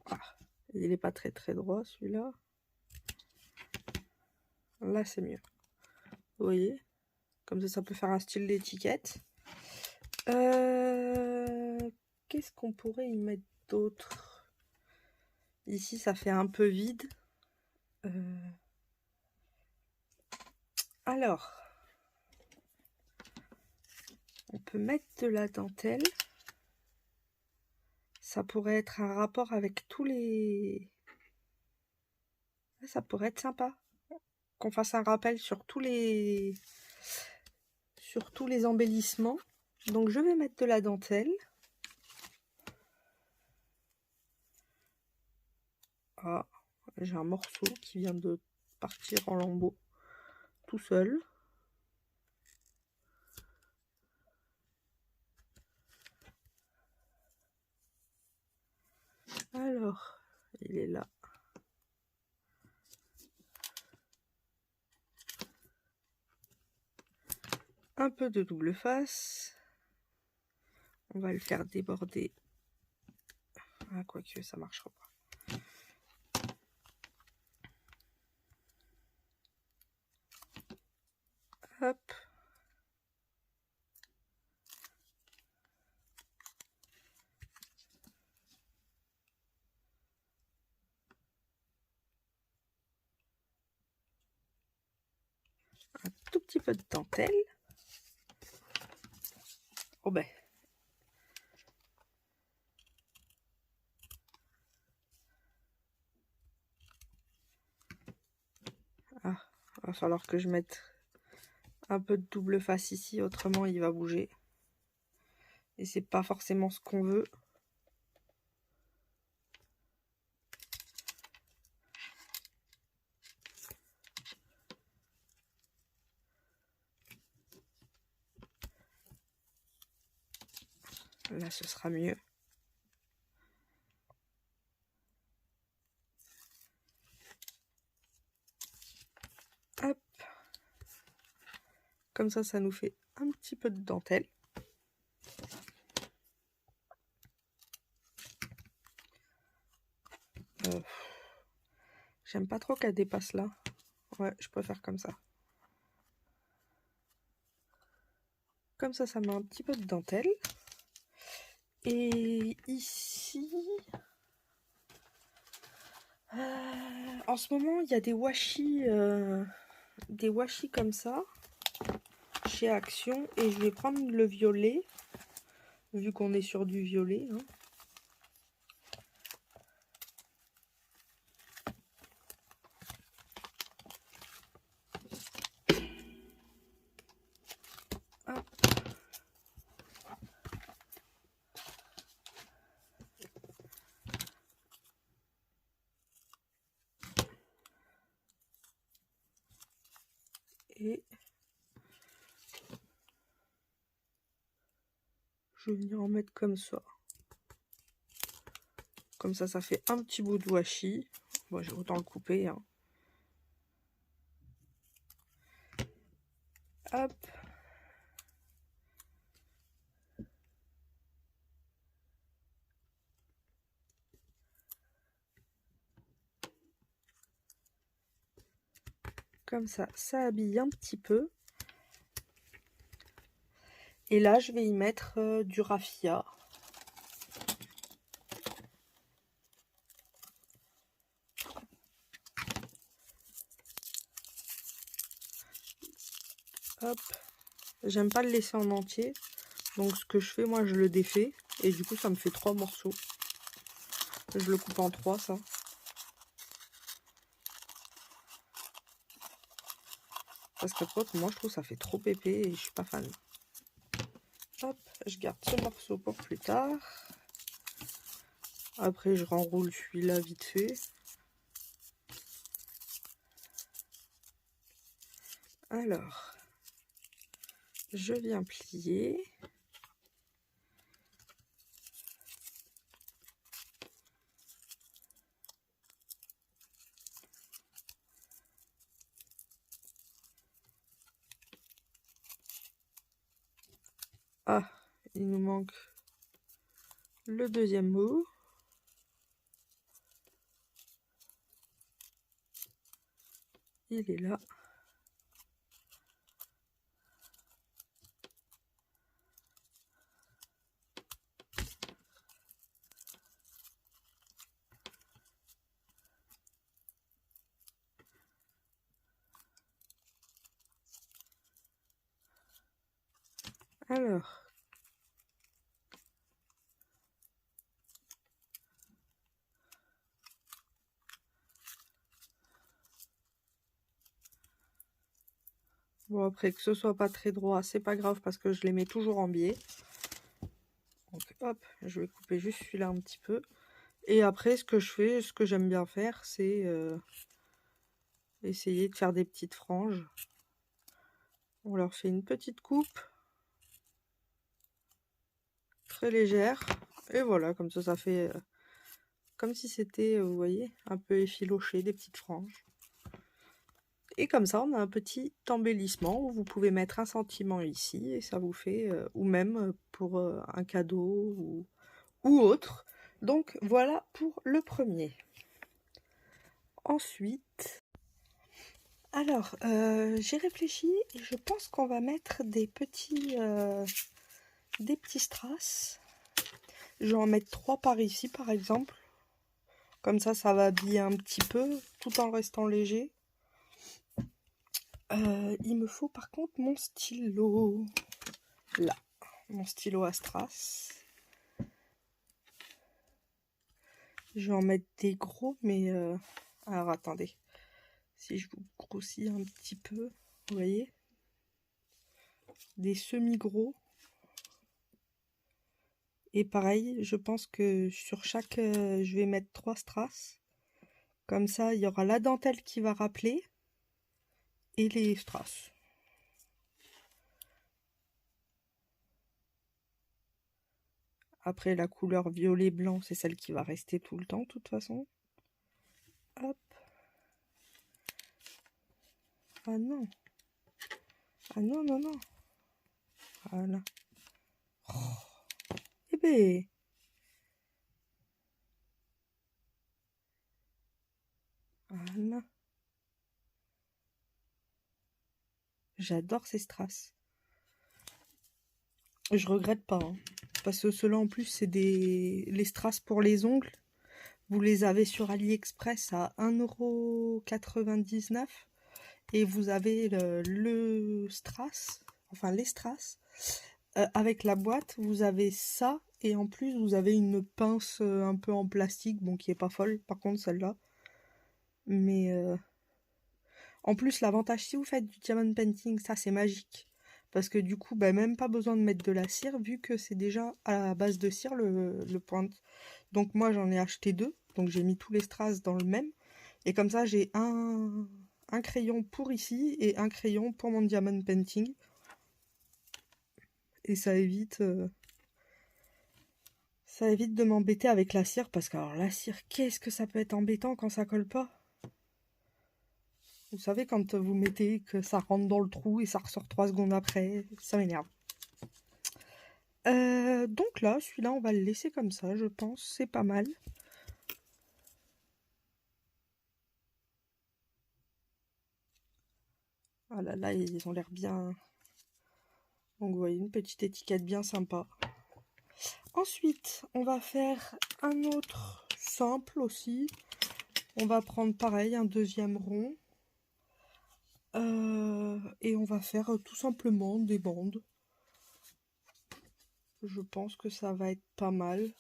A: Ah, il n'est pas très droit celui-là. Là, c'est mieux. Vous voyez? Comme ça peut faire un style d'étiquette. Qu'est-ce qu'on pourrait y mettre d'autre? Ici, ça fait un peu vide. Alors, on peut mettre de la dentelle. Ça pourrait être un rapport avec tous les... Ça pourrait être sympa. Qu'on fasse un rappel sur tous les embellissements. Donc, je vais mettre de la dentelle. Ah, j'ai un morceau qui vient de partir en lambeaux tout seul. Alors, il est là. Un peu de double face. On va le faire déborder. Ah, quoique, ça marchera pas. Hop. petit peu de dentelle. Oh ben. Ah, va falloir que je mette un peu de double face ici, autrement il va bouger. Et c'est pas forcément ce qu'on veut. Là, ce sera mieux. Hop. Comme ça nous fait un petit peu de dentelle. J'aime pas trop qu'elle dépasse là. Ouais, je préfère comme ça. Comme ça met un petit peu de dentelle. Et ici... en ce moment, il y a des washi comme ça chez Action. Et je vais prendre le violet, vu qu'on est sur du violet. Hein. Hop. Et je vais venir en mettre comme ça. Comme ça fait un petit bout de washi. Bon, j'ai autant le couper. Hein. Hop. Comme ça habille un petit peu. Et là, je vais y mettre du raffia. Hop. J'aime pas le laisser en entier. Donc ce que je fais, moi, je le défais. Et du coup, ça me fait 3 morceaux. Je le coupe en 3, ça. Parce qu'après, moi, je trouve que ça fait trop épais et je suis pas fan. Hop, je garde ce morceau pour plus tard. Après, je renroule celui-là vite fait. Alors, je viens plier. Ah, il nous manque le deuxième bout. Il est là. Alors, bon, après que ce soit pas très droit, c'est pas grave parce que je les mets toujours en biais. Donc hop, je vais couper juste celui-là un petit peu. Et après, ce que je fais, ce que j'aime bien faire, c'est essayer de faire des petites franges. On leur fait une petite coupe. Très légère. Et voilà, comme ça fait comme si c'était, vous voyez, un peu effiloché, des petites franges. Et comme ça, on a un petit embellissement où vous pouvez mettre un sentiment ici et ça vous fait, ou même pour un cadeau ou autre. Donc voilà pour le premier. Ensuite, alors j'ai réfléchi et je pense qu'on va mettre des petits strass. Je vais en mettre 3 par ici par exemple. Comme ça va habiller un petit peu tout en restant léger. Il me faut par contre mon stylo. Là, mon stylo à strass. Je vais en mettre des gros, mais... Alors, attendez. Si je vous grossis un petit peu, vous voyez? Des semi-gros. Et pareil, je pense que sur chaque... je vais mettre 3 strass. Comme ça, il y aura la dentelle qui va rappeler. Et les strass. Après, la couleur violet-blanc, c'est celle qui va rester tout le temps, de toute façon. Hop. Ah non. Ah non, non, non. Voilà. Oh. Eh ben. Voilà. J'adore ces strass. Je regrette pas. Hein. Parce que ceux-là, en plus, c'est les strass pour les ongles. Vous les avez sur AliExpress à 1,99 €. Et vous avez le strass, enfin les strass. Avec la boîte, vous avez ça. Et en plus, vous avez une pince un peu en plastique. Bon, qui est pas folle, par contre, celle-là. Mais en plus, l'avantage, si vous faites du diamond painting, ça, c'est magique. Parce que du coup, bah, même pas besoin de mettre de la cire, vu que c'est déjà à la base de cire, le point. Donc moi, j'en ai acheté 2. Donc j'ai mis tous les strass dans le même. Et comme ça, j'ai un crayon pour ici et un crayon pour mon diamond painting. Et ça évite de m'embêter avec la cire. Parce que alors la cire, qu'est-ce que ça peut être embêtant quand ça colle pas. Vous savez, quand vous mettez que ça rentre dans le trou et ça ressort 3 secondes après, ça m'énerve. Donc là, celui-là, on va le laisser comme ça, je pense. C'est pas mal. Ah là là, ils ont l'air bien... Donc vous voyez, une petite étiquette bien sympa. Ensuite, on va faire un autre simple aussi. On va prendre pareil, un deuxième rond. Et on va faire tout simplement des bandes. Je pense que ça va être pas mal.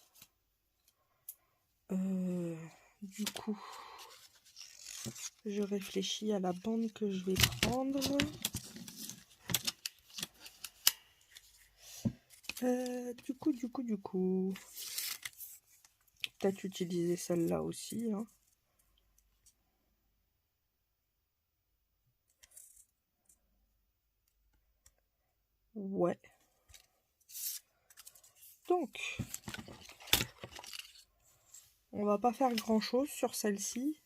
A: Du coup, je réfléchis à la bande que je vais prendre. Du coup. Peut-être utiliser celle-là aussi. Hein. Ouais. Donc, on va pas faire grand-chose sur celle-ci.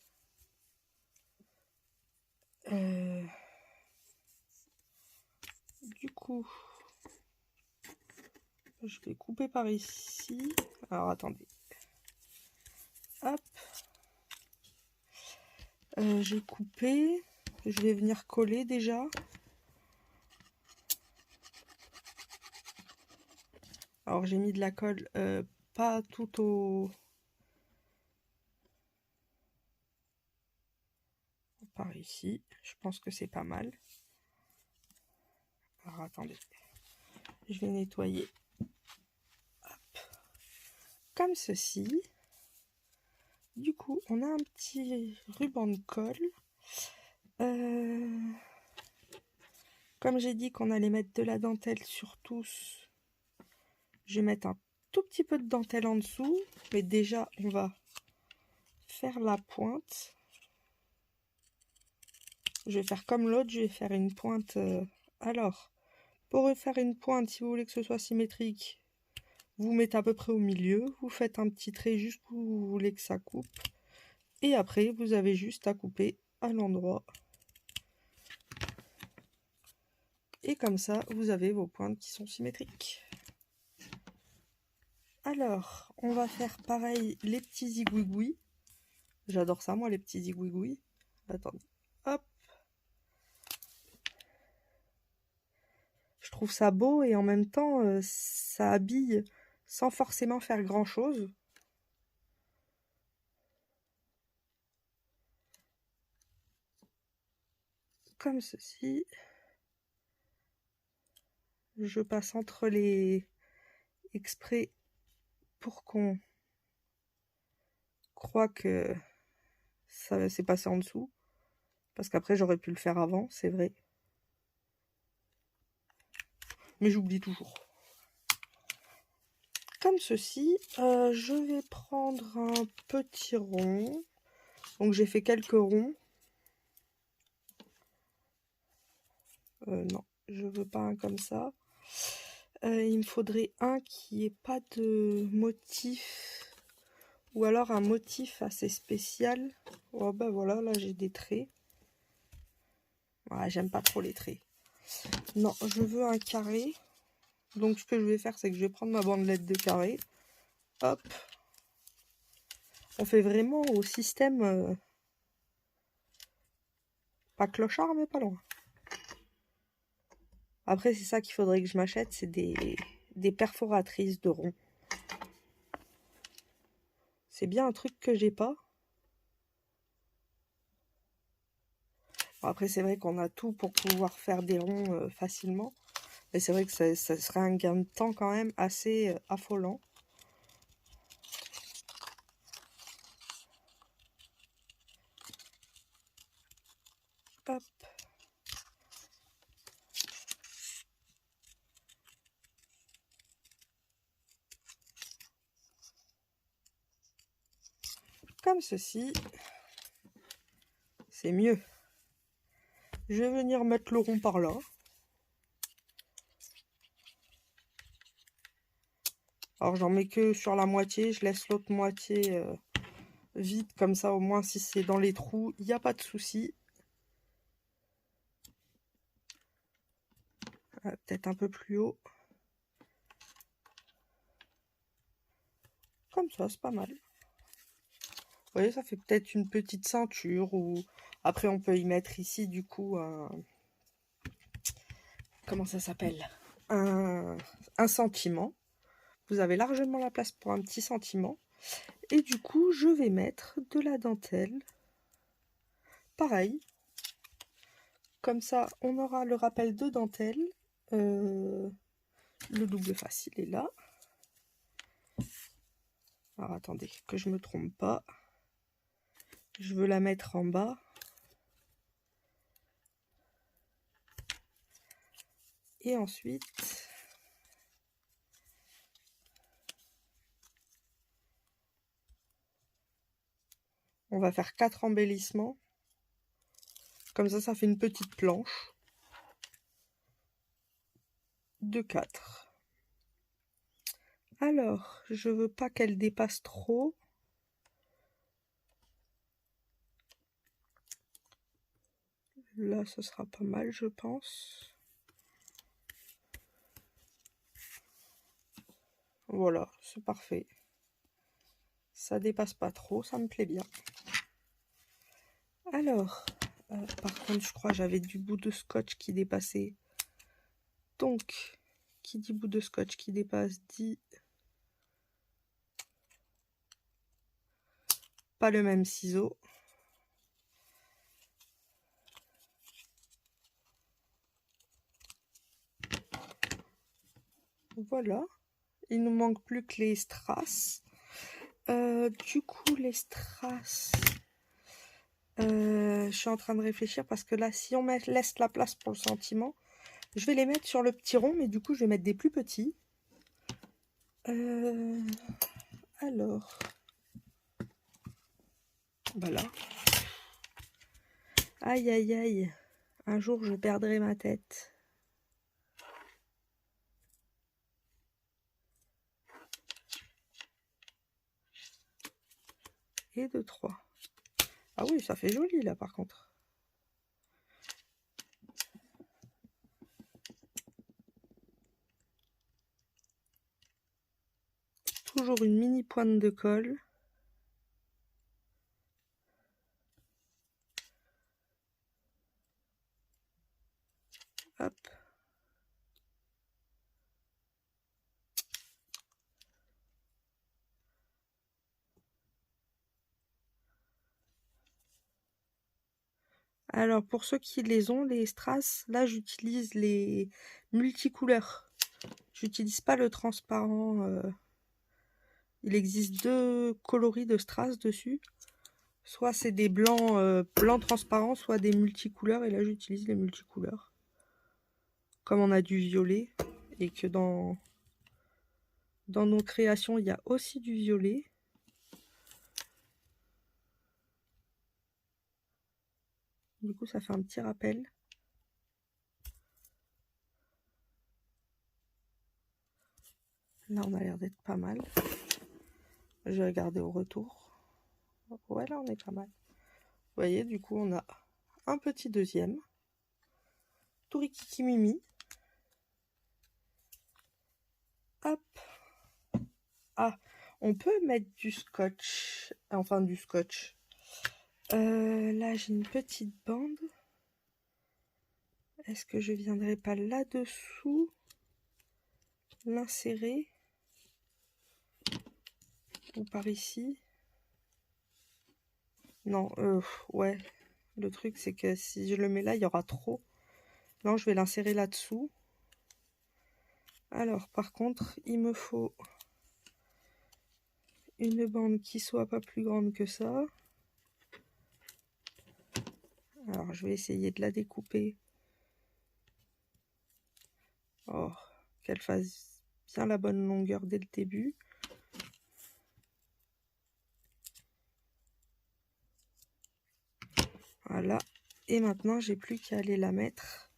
A: Du coup, je vais couper par ici. Alors, attendez. Hop. J'ai coupé. Je vais venir coller déjà. Alors, j'ai mis de la colle pas tout au... Par ici. Je pense que c'est pas mal. Alors, attendez. Je vais nettoyer. Hop. Comme ceci. Du coup, on a un petit ruban de colle. Comme j'ai dit qu'on allait mettre de la dentelle sur tous, je vais mettre un tout petit peu de dentelle en dessous. Mais déjà, on va faire la pointe. Je vais faire comme l'autre, je vais faire une pointe. Alors, pour faire une pointe, si vous voulez que ce soit symétrique, vous mettez à peu près au milieu. Vous faites un petit trait jusqu'où vous voulez que ça coupe. Et après, vous avez juste à couper à l'endroit. Et comme ça, vous avez vos pointes qui sont symétriques. Alors, on va faire pareil les petits zigouigouis. J'adore ça, moi, les petits zigouigouis. Attendez, hop. Je trouve ça beau et en même temps, ça habille sans forcément faire grand-chose. comme ceci. Je passe entre les exprès pour qu'on croit que ça s'est passé en dessous. Parce qu'après, j'aurais pu le faire avant, c'est vrai. Mais j'oublie toujours. Comme ceci, je vais prendre un petit rond. Donc j'ai fait quelques ronds. Non, je veux pas un comme ça. Il me faudrait un qui ait pas de motif. Ou alors un motif assez spécial. Oh bah voilà, là j'ai des traits. Ouais, j'aime pas trop les traits. Non, je veux un carré. Donc ce que je vais faire, c'est que je vais prendre ma bandelette de carré. Hop. On fait vraiment au système... pas clochard, mais pas loin. Après, c'est ça qu'il faudrait que je m'achète, c'est des perforatrices de rond. C'est bien un truc que j'ai pas. Bon, après, c'est vrai qu'on a tout pour pouvoir faire des ronds facilement. Mais c'est vrai que ça serait un gain de temps quand même assez affolant. Hop. Comme ceci. C'est mieux. Je vais venir mettre le rond par là. Alors j'en mets que sur la moitié, je laisse l'autre moitié vide, comme ça au moins si c'est dans les trous, il n'y a pas de souci. Peut-être un peu plus haut. Comme ça, c'est pas mal. Vous voyez, ça fait peut-être une petite ceinture ou après on peut y mettre ici du coup un... Comment ça s'appelle? Un sentiment. Vous avez largement la place pour un petit sentiment. Et du coup, je vais mettre de la dentelle. Pareil. Comme ça, on aura le rappel de dentelle. Le double face, il est là. Alors, attendez, que je me trompe pas. Je veux la mettre en bas. Et ensuite... on va faire 4 embellissements. Comme ça fait une petite planche. De 4. Alors, je veux pas qu'elle dépasse trop. Là, ce sera pas mal, je pense. Voilà, c'est parfait. Ça dépasse pas trop, ça me plaît bien. Alors, par contre, je crois que j'avais du bout de scotch qui dépassait. Donc, qui dit bout de scotch qui dépasse dit pas le même ciseau. Voilà. Il nous manque plus que les strass. Du coup, les strass... je suis en train de réfléchir parce que là, si on laisse la place pour le sentiment, je vais les mettre sur le petit rond, mais du coup, je vais mettre des plus petits. Alors, voilà. Aïe, aïe, aïe. Un jour, je perdrai ma tête. Et 2, 3. Ah oui, ça fait joli, là, par contre. Toujours une mini pointe de colle. Hop. Alors, pour ceux qui les ont, les strass, là, j'utilise les multicouleurs. J'utilise pas le transparent. Il existe 2 coloris de strass dessus. Soit c'est des blancs, blancs transparents, soit des multicouleurs. Et là, j'utilise les multicouleurs. Comme on a du violet. Et que dans nos créations, il y a aussi du violet. Du coup, ça fait un petit rappel. Là, on a l'air d'être pas mal. Je vais regarder au retour. Ouais, là, on est pas mal. Vous voyez, du coup, on a un petit deuxième. Tourikiki Mimi. Hop. Ah, on peut mettre du scotch. Enfin, du scotch. Là, j'ai une petite bande. Est-ce que je viendrai pas là-dessous l'insérer? Ou par ici? Non, ouais. Le truc, c'est que si je le mets là, il y aura trop. Non, je vais l'insérer là-dessous. Alors, par contre, il me faut une bande qui soit pas plus grande que ça. Alors, je vais essayer de la découper. Oh, qu'elle fasse bien la bonne longueur dès le début. Voilà. Et maintenant, j'ai plus qu'à aller la mettre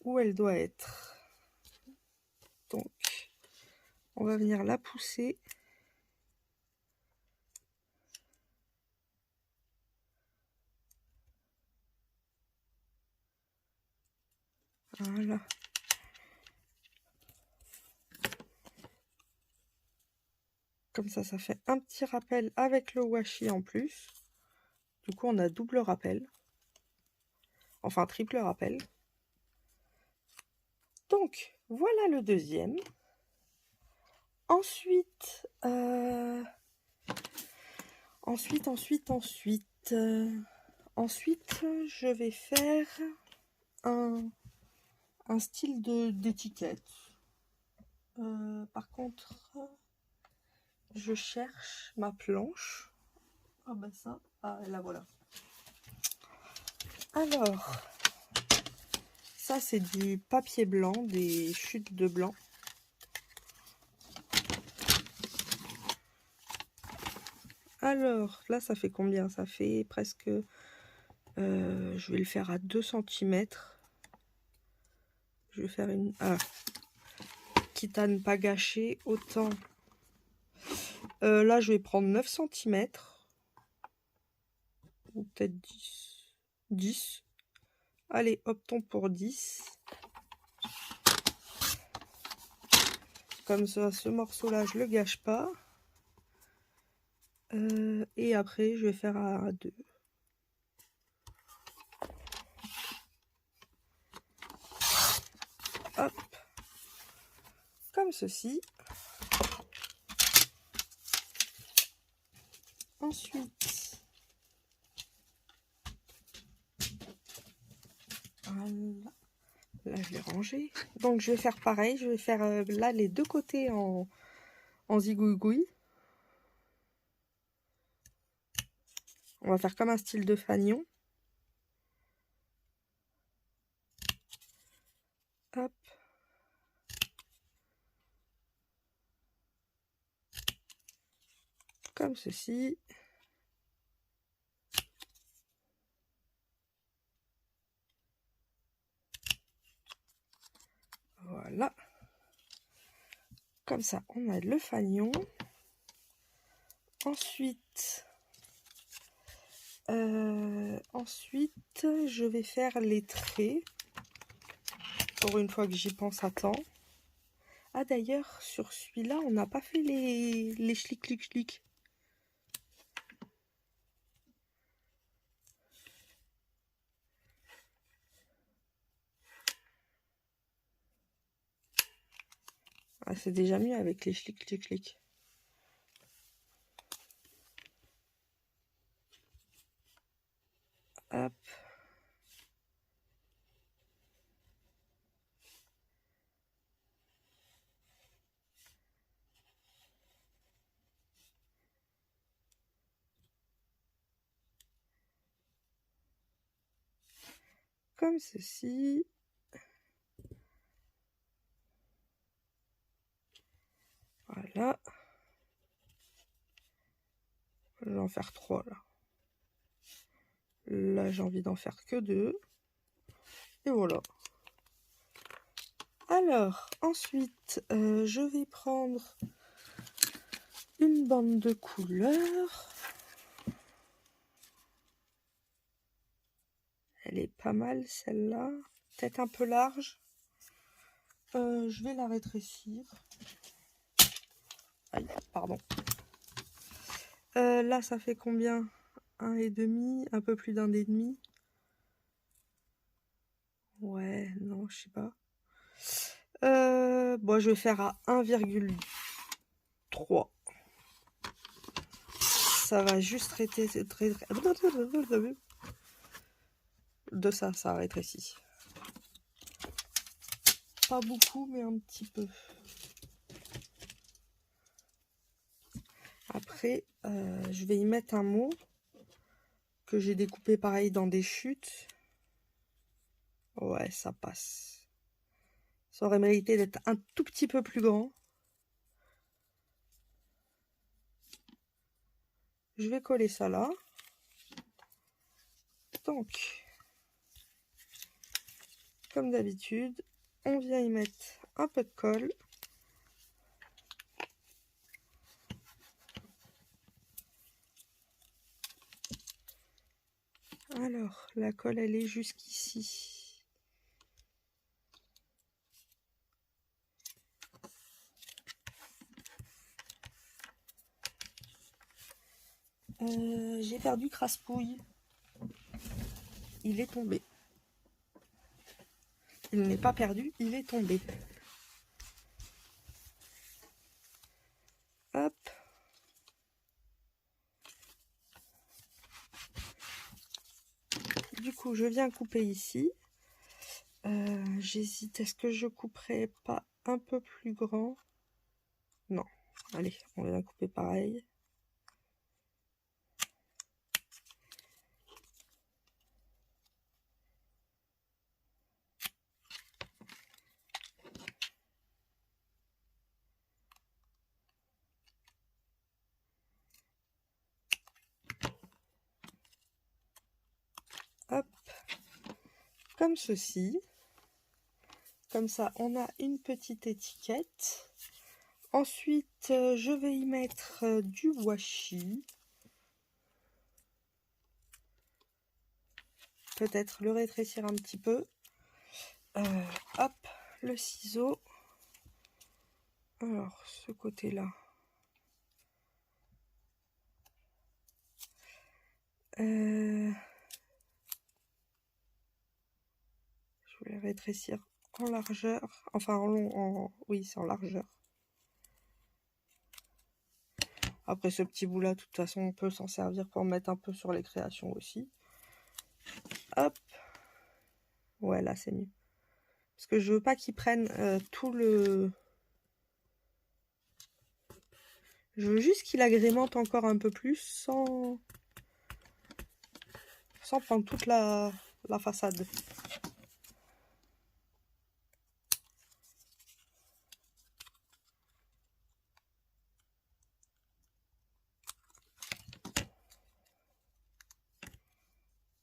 A: où elle doit être. Donc, on va venir la pousser. Voilà. Comme ça fait un petit rappel avec le washi en plus. Du coup, on a double rappel. Enfin, triple rappel. Donc, voilà le deuxième. Ensuite, ensuite, je vais faire un style d'étiquette. Par contre, je cherche ma planche. Ah ben ça, ah la voilà. Alors, ça c'est du papier blanc, des chutes de blanc. Alors, là ça fait combien? Ça fait presque... je vais le faire à 2 cm. Je vais faire une... Ah, quitte à ne pas gâcher, autant... là je vais prendre 9 cm. Ou peut-être 10. 10. Allez, optons pour 10. Comme ça, ce morceau-là, je le gâche pas. Et après, je vais faire à 2. Hop. Comme ceci. Ensuite, voilà. Là, je l'ai rangé. Donc, je vais faire pareil. Je vais faire là les deux côtés en zigouigouille. On va faire comme un style de fanion. Hop. Comme ceci. Voilà. Comme ça, on a le fanion. Ensuite, je vais faire les traits. Pour une fois que j'y pense à temps. Ah d'ailleurs, sur celui-là, on n'a pas fait les schlick. Ah, c'est déjà mieux avec les schlick. Hop. comme ceci. Voilà. Je vais en faire 3 là. Là, j'ai envie d'en faire que 2. Et voilà. Alors, ensuite, je vais prendre une bande de couleurs. Elle est pas mal, celle-là. Peut-être un peu large. Je vais la rétrécir. Aïe, pardon. Là, ça fait combien? 1,5, un peu plus d'1,5. Ouais, non, je sais pas. Bon, je vais faire à 1,3. Ça va juste de ça rétrécit. Pas beaucoup, mais un petit peu. Après, je vais y mettre un mot que j'ai découpé pareil dans des chutes. Ouais, ça passe. Ça aurait mérité d'être un tout petit peu plus grand. Je vais coller ça là. Donc, comme d'habitude, on vient y mettre un peu de colle. Alors, la colle, elle est jusqu'ici. J'ai perdu Craspouille. Il est tombé. Il n'est pas perdu, il est tombé. Hop. Du coup, je viens couper ici. J'hésite, est-ce que je couperai pas un peu plus grand? Non. Allez, on vient couper pareil. Hop. Comme ceci. Comme ça, on a une petite étiquette. Ensuite, je vais y mettre du washi. Peut-être le rétrécir un petit peu. Hop, le ciseau. Alors, ce côté-là. Je vais rétrécir en largeur. Enfin, en long, oui, c'est en largeur. Après, ce petit bout-là, de toute façon, on peut s'en servir pour mettre un peu sur les créations aussi. Hop. Ouais, là, c'est mieux. Parce que je veux pas qu'ils prennent tout le... Je veux juste qu'il agrémente encore un peu plus sans prendre toute la façade.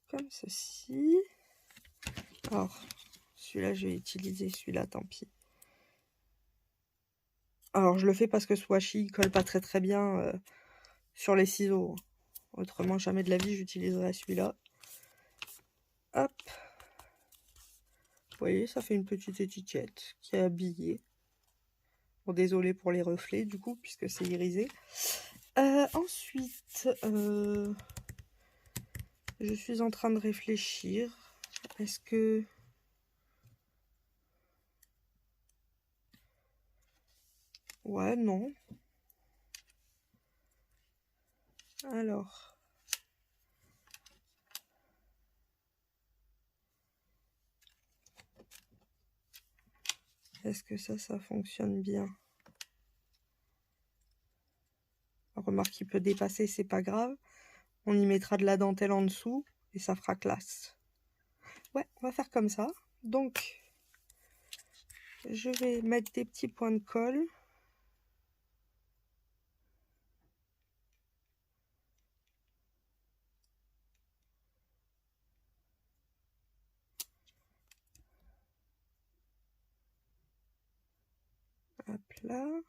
A: Comme ceci. Alors, celui-là, je vais utiliser celui-là, tant pis. Alors, je le fais parce que ce washi il colle pas très bien sur les ciseaux. Autrement, jamais de la vie, j'utiliserai celui-là. Hop. Vous voyez, ça fait une petite étiquette qui est habillée. Bon, désolé pour les reflets, du coup, puisque c'est irisé. Ensuite, je suis en train de réfléchir. Est-ce que... Ouais, non. Alors... Est-ce que ça fonctionne bien? Remarque, il peut dépasser, c'est pas grave. On y mettra de la dentelle en dessous et ça fera classe. Ouais, on va faire comme ça. Donc, je vais mettre des petits points de colle. Hop là.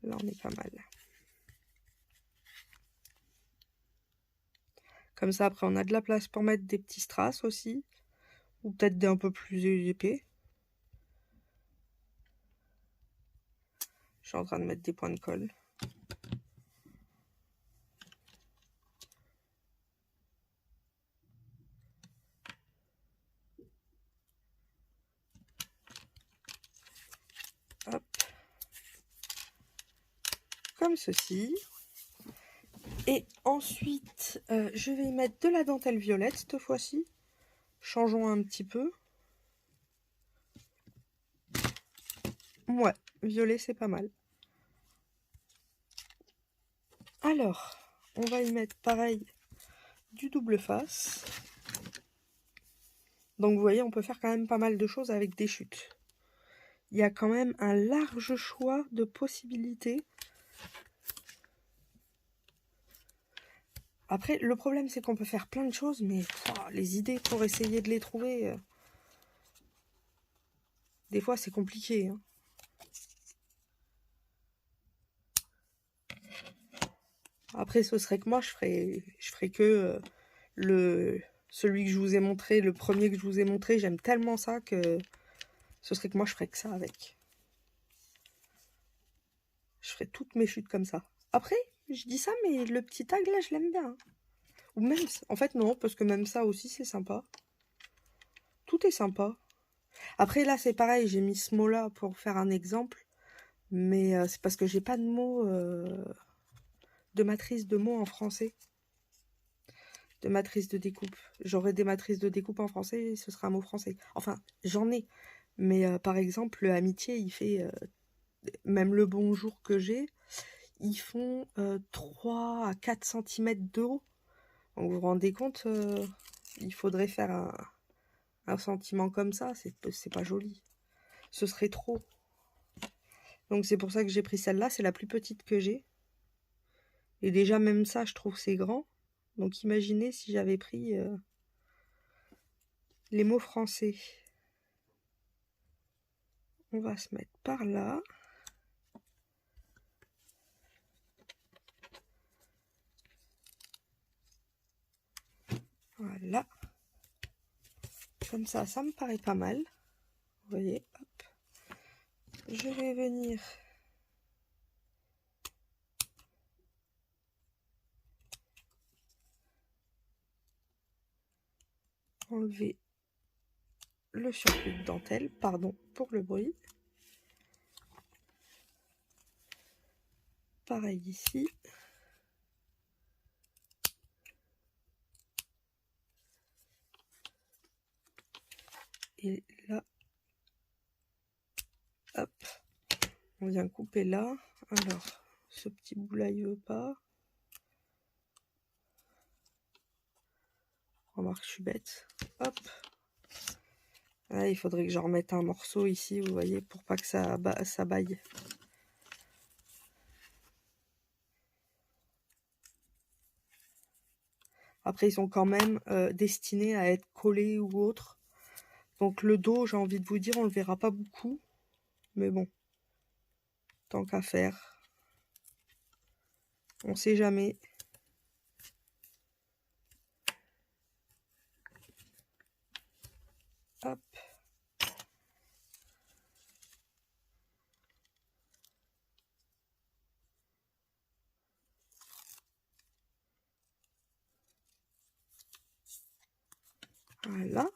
A: Là, on est pas mal. Comme ça, après, on a de la place pour mettre des petits strass aussi. Ou peut-être des un peu plus épais. Je suis en train de mettre des points de colle. Hop. Comme ceci. Et ensuite, je vais y mettre de la dentelle violette cette fois-ci. Changeons un petit peu. Ouais, violet, c'est pas mal. Alors, on va y mettre pareil du double face. Donc vous voyez, on peut faire quand même pas mal de choses avec des chutes. Il y a quand même un large choix de possibilités. Après, le problème, c'est qu'on peut faire plein de choses, mais les idées pour essayer de les trouver, des fois, c'est compliqué. Hein. Après, ce serait que moi, je ferais que celui que je vous ai montré, le premier que je vous ai montré, j'aime tellement ça que ce serait que moi, je ferais que ça avec. Je ferais toutes mes chutes comme ça. Après, je dis ça, mais le petit tag, là, je l'aime bien. Hein. Ou même, en fait, non, parce que même ça aussi, c'est sympa. Tout est sympa. Après, là, c'est pareil, j'ai mis ce mot-là pour faire un exemple. Mais c'est parce que j'ai pas de mots, de matrice de mots en français. De matrice de découpe. J'aurais des matrices de découpe en français, ce sera un mot français. Enfin, j'en ai. Mais par exemple, le amitié, il fait... même le bonjour que j'ai, ils font 3 à 4 cm de haut. Donc vous vous rendez compte, il faudrait faire un sentiment comme ça, c'est pas joli. Ce serait trop. Donc c'est pour ça que j'ai pris celle-là, c'est la plus petite que j'ai. Et déjà même ça, je trouve c'est grand. Donc imaginez si j'avais pris les mots français. On va se mettre par là. Voilà. Comme ça me paraît pas mal. Vous voyez, hop. Je vais venir enlever le surplus de dentelle. Pardon pour le bruit. Pareil ici. Et là, hop, on vient couper là. Alors, ce petit bout-là, il veut pas. Remarque, je suis bête. Hop. Ah, il faudrait que j'en remette un morceau ici, vous voyez, pour pas que ça baille. Après, ils sont quand même destinés à être collés ou autre. Donc le dos, j'ai envie de vous dire, on le verra pas beaucoup. Mais bon, tant qu'à faire. On sait jamais. Hop. Voilà.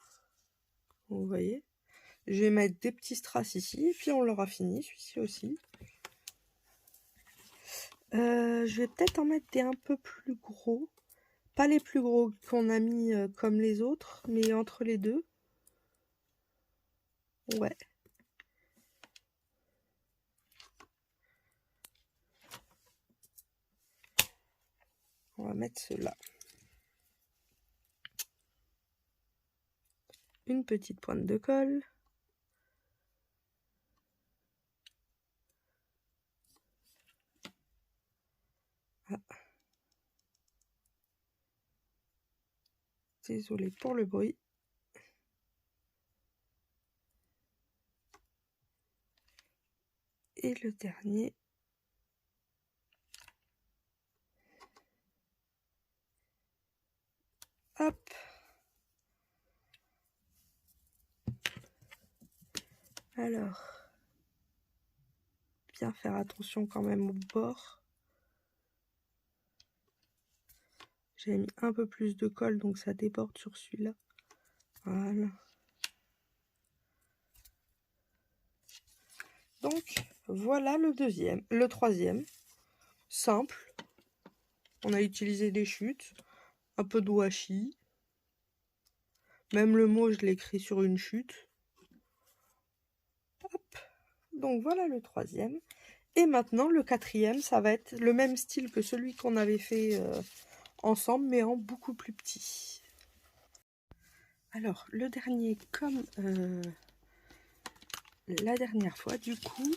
A: Vous voyez. Je vais mettre des petits strass ici. Et puis on l'aura fini, celui-ci aussi. Je vais peut-être en mettre des un peu plus gros. Pas les plus gros qu'on a mis comme les autres, mais entre les deux. Ouais. On va mettre ceux-là. Une petite pointe de colle. Ah. Désolée pour le bruit. Et le dernier. Hop. Alors, bien faire attention quand même au bord. J'ai mis un peu plus de colle, donc ça déborde sur celui-là. Voilà. Donc, voilà le troisième. Simple. On a utilisé des chutes, un peu de washi. Même le mot, je l'ai écrit sur une chute. Hop. Donc, voilà le troisième. Et maintenant, le quatrième, ça va être le même style que celui qu'on avait fait ensemble, mais en beaucoup plus petit. Alors, le dernier, comme la dernière fois, du coup,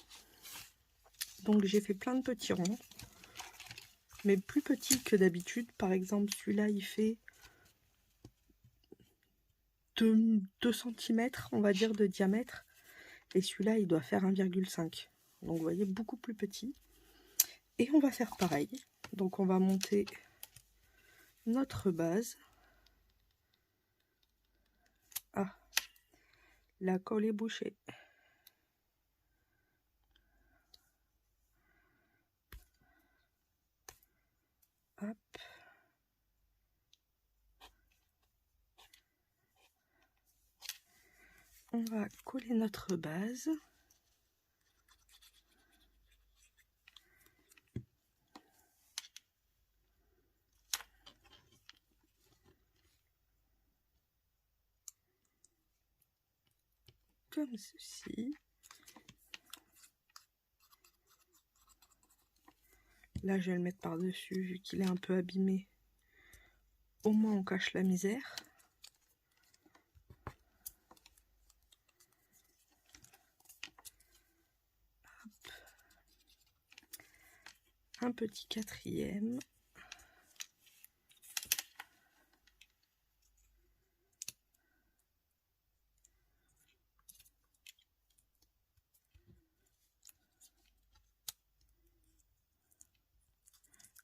A: donc j'ai fait plein de petits ronds, mais plus petits que d'habitude. Par exemple, celui-là, il fait 2 cm, on va dire, de diamètre. Et celui-là, il doit faire 1,5. Donc, vous voyez, beaucoup plus petit. Et on va faire pareil. Donc, on va monter notre base. Ah, la colle est bouchée. Hop. On va coller notre base. Comme ceci. Là, je vais le mettre par-dessus, vu qu'il est un peu abîmé. Au moins, on cache la misère. Hop. Un petit quatrième.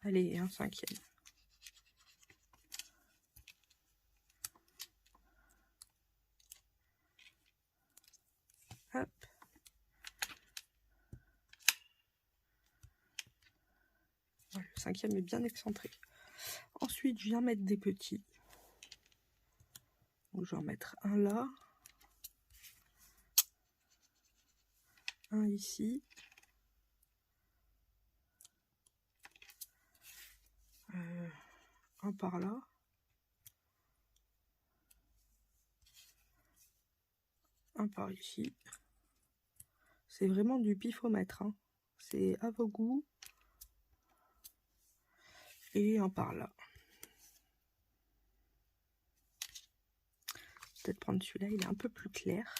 A: Allez, un cinquième. Hop. Voilà, le cinquième est bien excentré. Ensuite, je viens mettre des petits. Donc, je vais en mettre un là. Un ici. Un par là. Un par ici. C'est vraiment du pifomètre, hein. C'est à vos goûts. Et un par là. Peut-être prendre celui-là, il est un peu plus clair.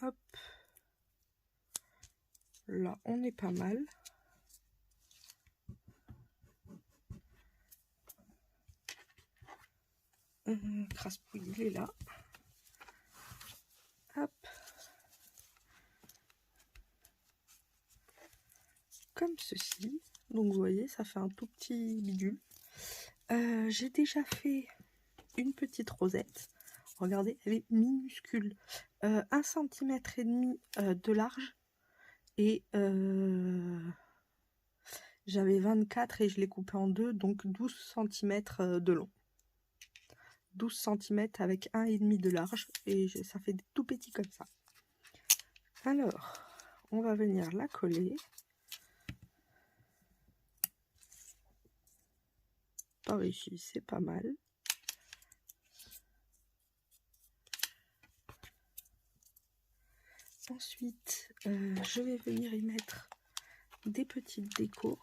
A: Hop. Là, on est pas mal. Crasse-pouille, il est là. Hop. Comme ceci. Donc, vous voyez, ça fait un tout petit bidule. J'ai déjà fait une petite rosette. Regardez, elle est minuscule. 1,5 cm de large. Et j'avais 24 et je l'ai coupé en deux, donc 12 cm de long. 12 cm avec 1,5 de large. Et ça fait des tout petits comme ça. Alors, on va venir la coller. par ici, c'est pas mal. Ensuite, je vais venir y mettre des petites décos.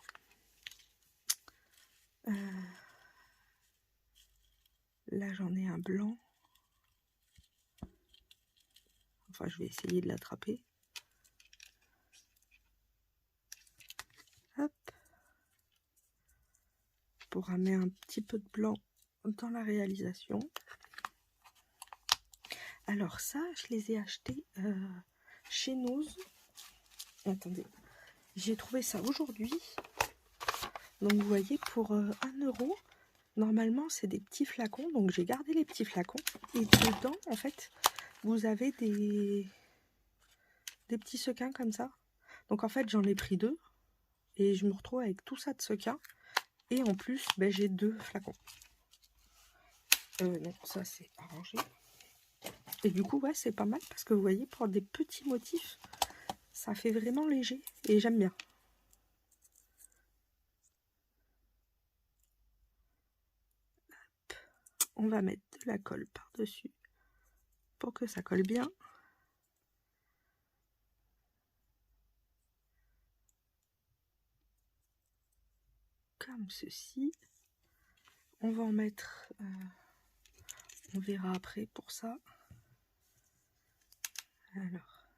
A: Là, j'en ai un blanc. Enfin, je vais essayer de l'attraper. Hop. Pour amener un petit peu de blanc dans la réalisation. Alors ça, je les ai achetés chez Nose. Attendez, j'ai trouvé ça aujourd'hui. Donc vous voyez, pour 1 €, normalement c'est des petits flacons. Donc j'ai gardé les petits flacons. Et dedans, en fait, vous avez des petits sequins comme ça. Donc en fait, j'en ai pris 2. Et je me retrouve avec tout ça de sequins. Et en plus, ben, j'ai 2 flacons. Non, ça c'est arrangé. Et du coup, ouais, c'est pas mal parce que vous voyez, pour des petits motifs, ça fait vraiment léger et j'aime bien. Hop. On va mettre de la colle par-dessus pour que ça colle bien. Comme ceci. On va en mettre, on verra après pour ça. Alors.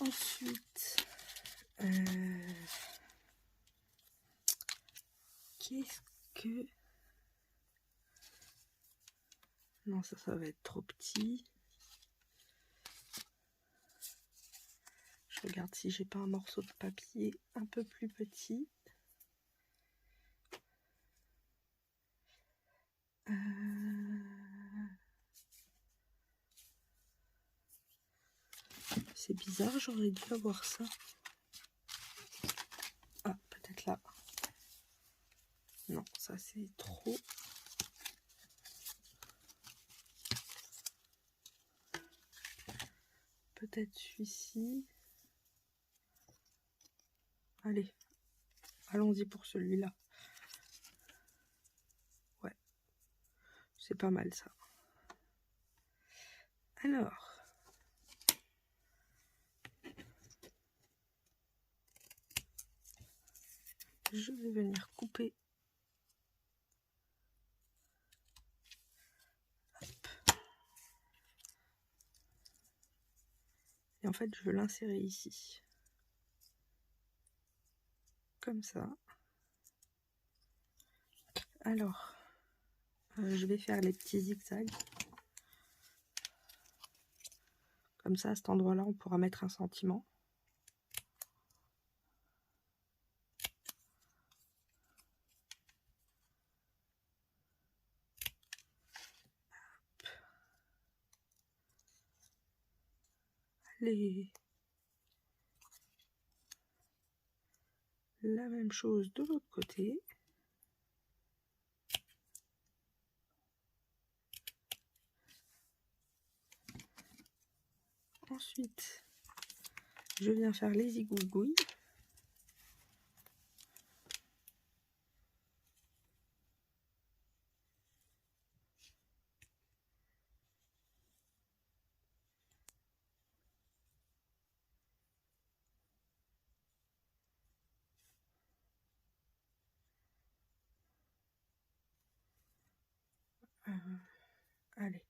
A: Ensuite, qu'est-ce que... Non, ça va être trop petit. Je regarde si j'ai pas un morceau de papier un peu plus petit. C'est bizarre, j'aurais dû avoir ça. Ah, peut-être là. Non, ça c'est trop. Peut-être celui-ci. Allez, allons-y pour celui-là. Ouais, c'est pas mal ça. Alors, je vais venir couper. Hop. Et en fait, je veux l'insérer ici. Comme ça. Alors, je vais faire les petits zigzags. Comme ça, à cet endroit-là, on pourra mettre un sentiment. Allez. La même chose de l'autre côté. Ensuite, je viens faire les zigouigouilles. Allez.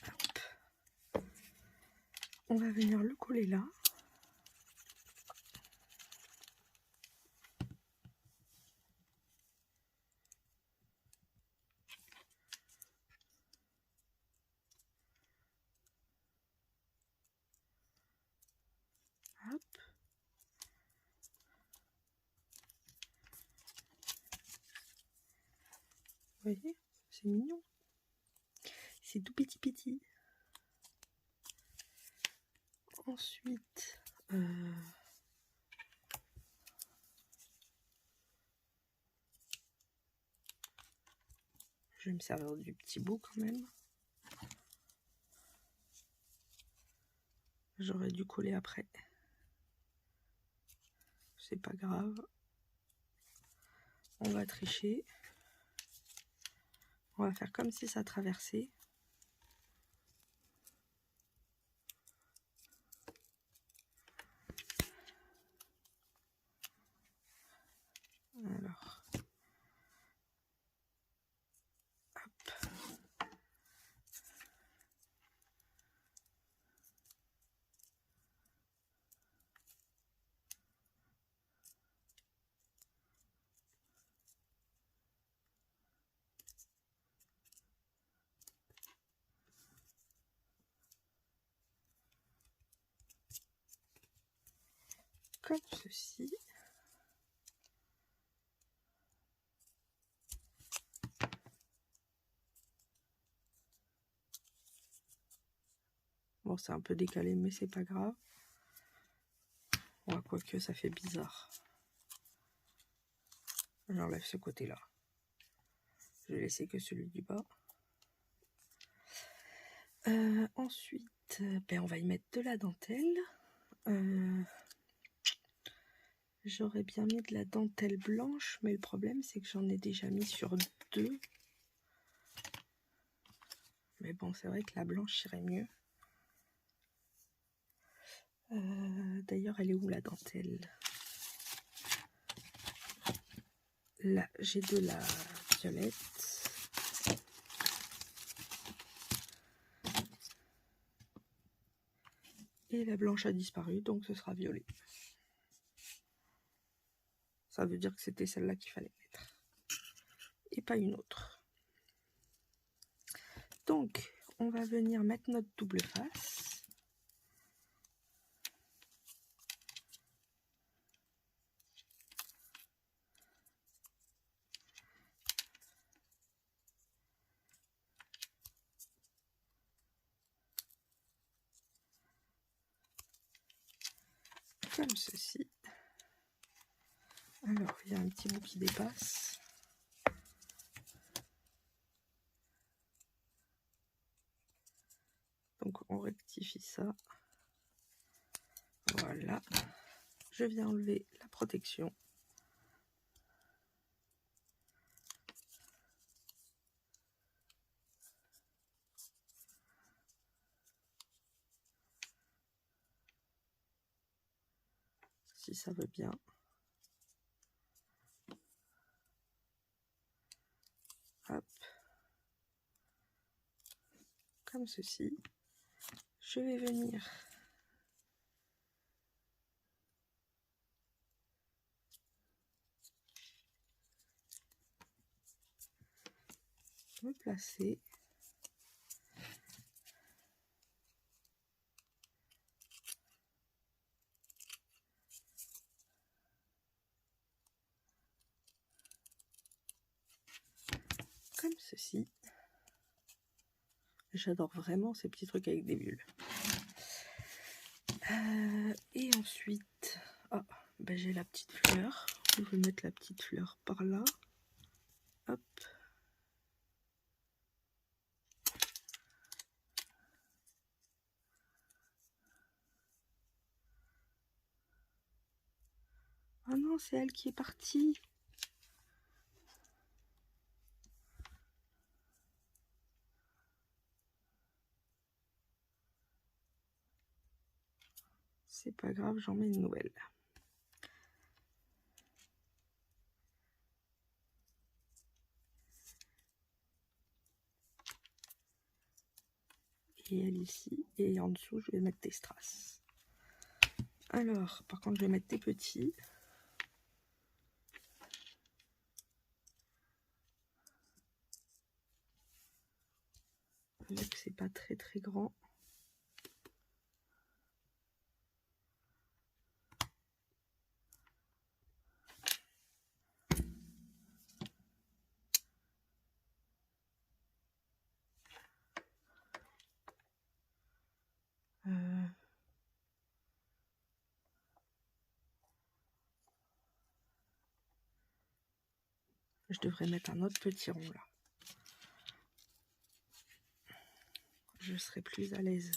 A: Hop. On va venir le coller là. Hop. Vous voyez, c'est mignon. C'est tout petit petit. Ensuite, Je vais me servir du petit bout quand même. J'aurais dû coller après. C'est pas grave. On va tricher. On va faire comme si ça traversait. Alors. Hop. Comme ceci. Bon, c'est un peu décalé, mais c'est pas grave. Ouais, quoique ça fait bizarre. J'enlève ce côté-là. Je vais laisser que celui du bas. Ensuite, on va y mettre de la dentelle. J'aurais bien mis de la dentelle blanche, mais le problème c'est que j'en ai déjà mis sur 2. Mais bon, c'est vrai que la blanche irait mieux. D'ailleurs, elle est où la dentelle? Là, j'ai de la violette. Et la blanche a disparu, donc ce sera violet. Ça veut dire que c'était celle-là qu'il fallait mettre. Et pas une autre. Donc, on va venir mettre notre double face. Comme ceci. Alors, il y a un petit bout qui dépasse. Donc, on rectifie ça. Voilà. Je viens enlever la protection. Si ça veut bien. Hop. Comme ceci. Je vais venir me placer. Comme ceci. J'adore vraiment ces petits trucs avec des bulles. Et ensuite, j'ai la petite fleur. Je vais mettre la petite fleur par là. Hop. Oh non, c'est elle qui est partie. C'est pas grave, j'en mets une nouvelle. Et elle ici, et en dessous je vais mettre des strass. Alors, par contre je vais mettre des petits. Vu que c'est pas très très grand. Je devrais mettre un autre petit rond là. je serai plus à l'aise.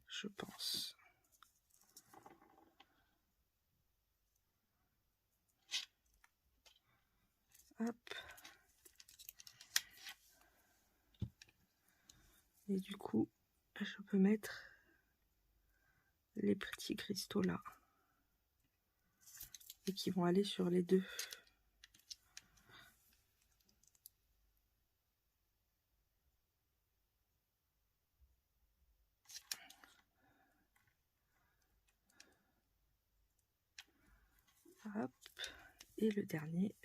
A: Je pense. Hop. Et du coup, je peux mettre les petits cristaux là. Et qui vont aller sur les deux. Hop. Et le dernier.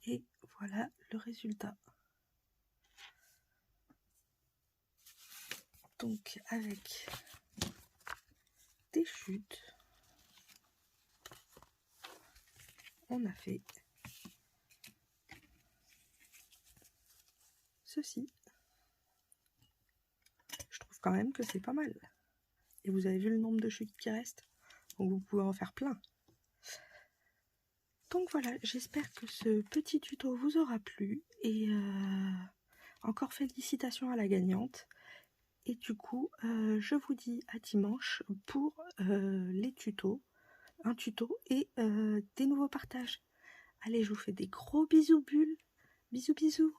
A: Et voilà le résultat. Donc avec des chutes, on a fait ceci. Je trouve quand même que c'est pas mal. Et vous avez vu le nombre de chutes qui restent, donc vous pouvez en faire plein. Donc voilà, j'espère que ce petit tuto vous aura plu et encore félicitations à la gagnante. Et du coup, je vous dis à dimanche pour les tutos, un tuto et des nouveaux partages. Allez, je vous fais des gros bisous bulles. Bisous bisous.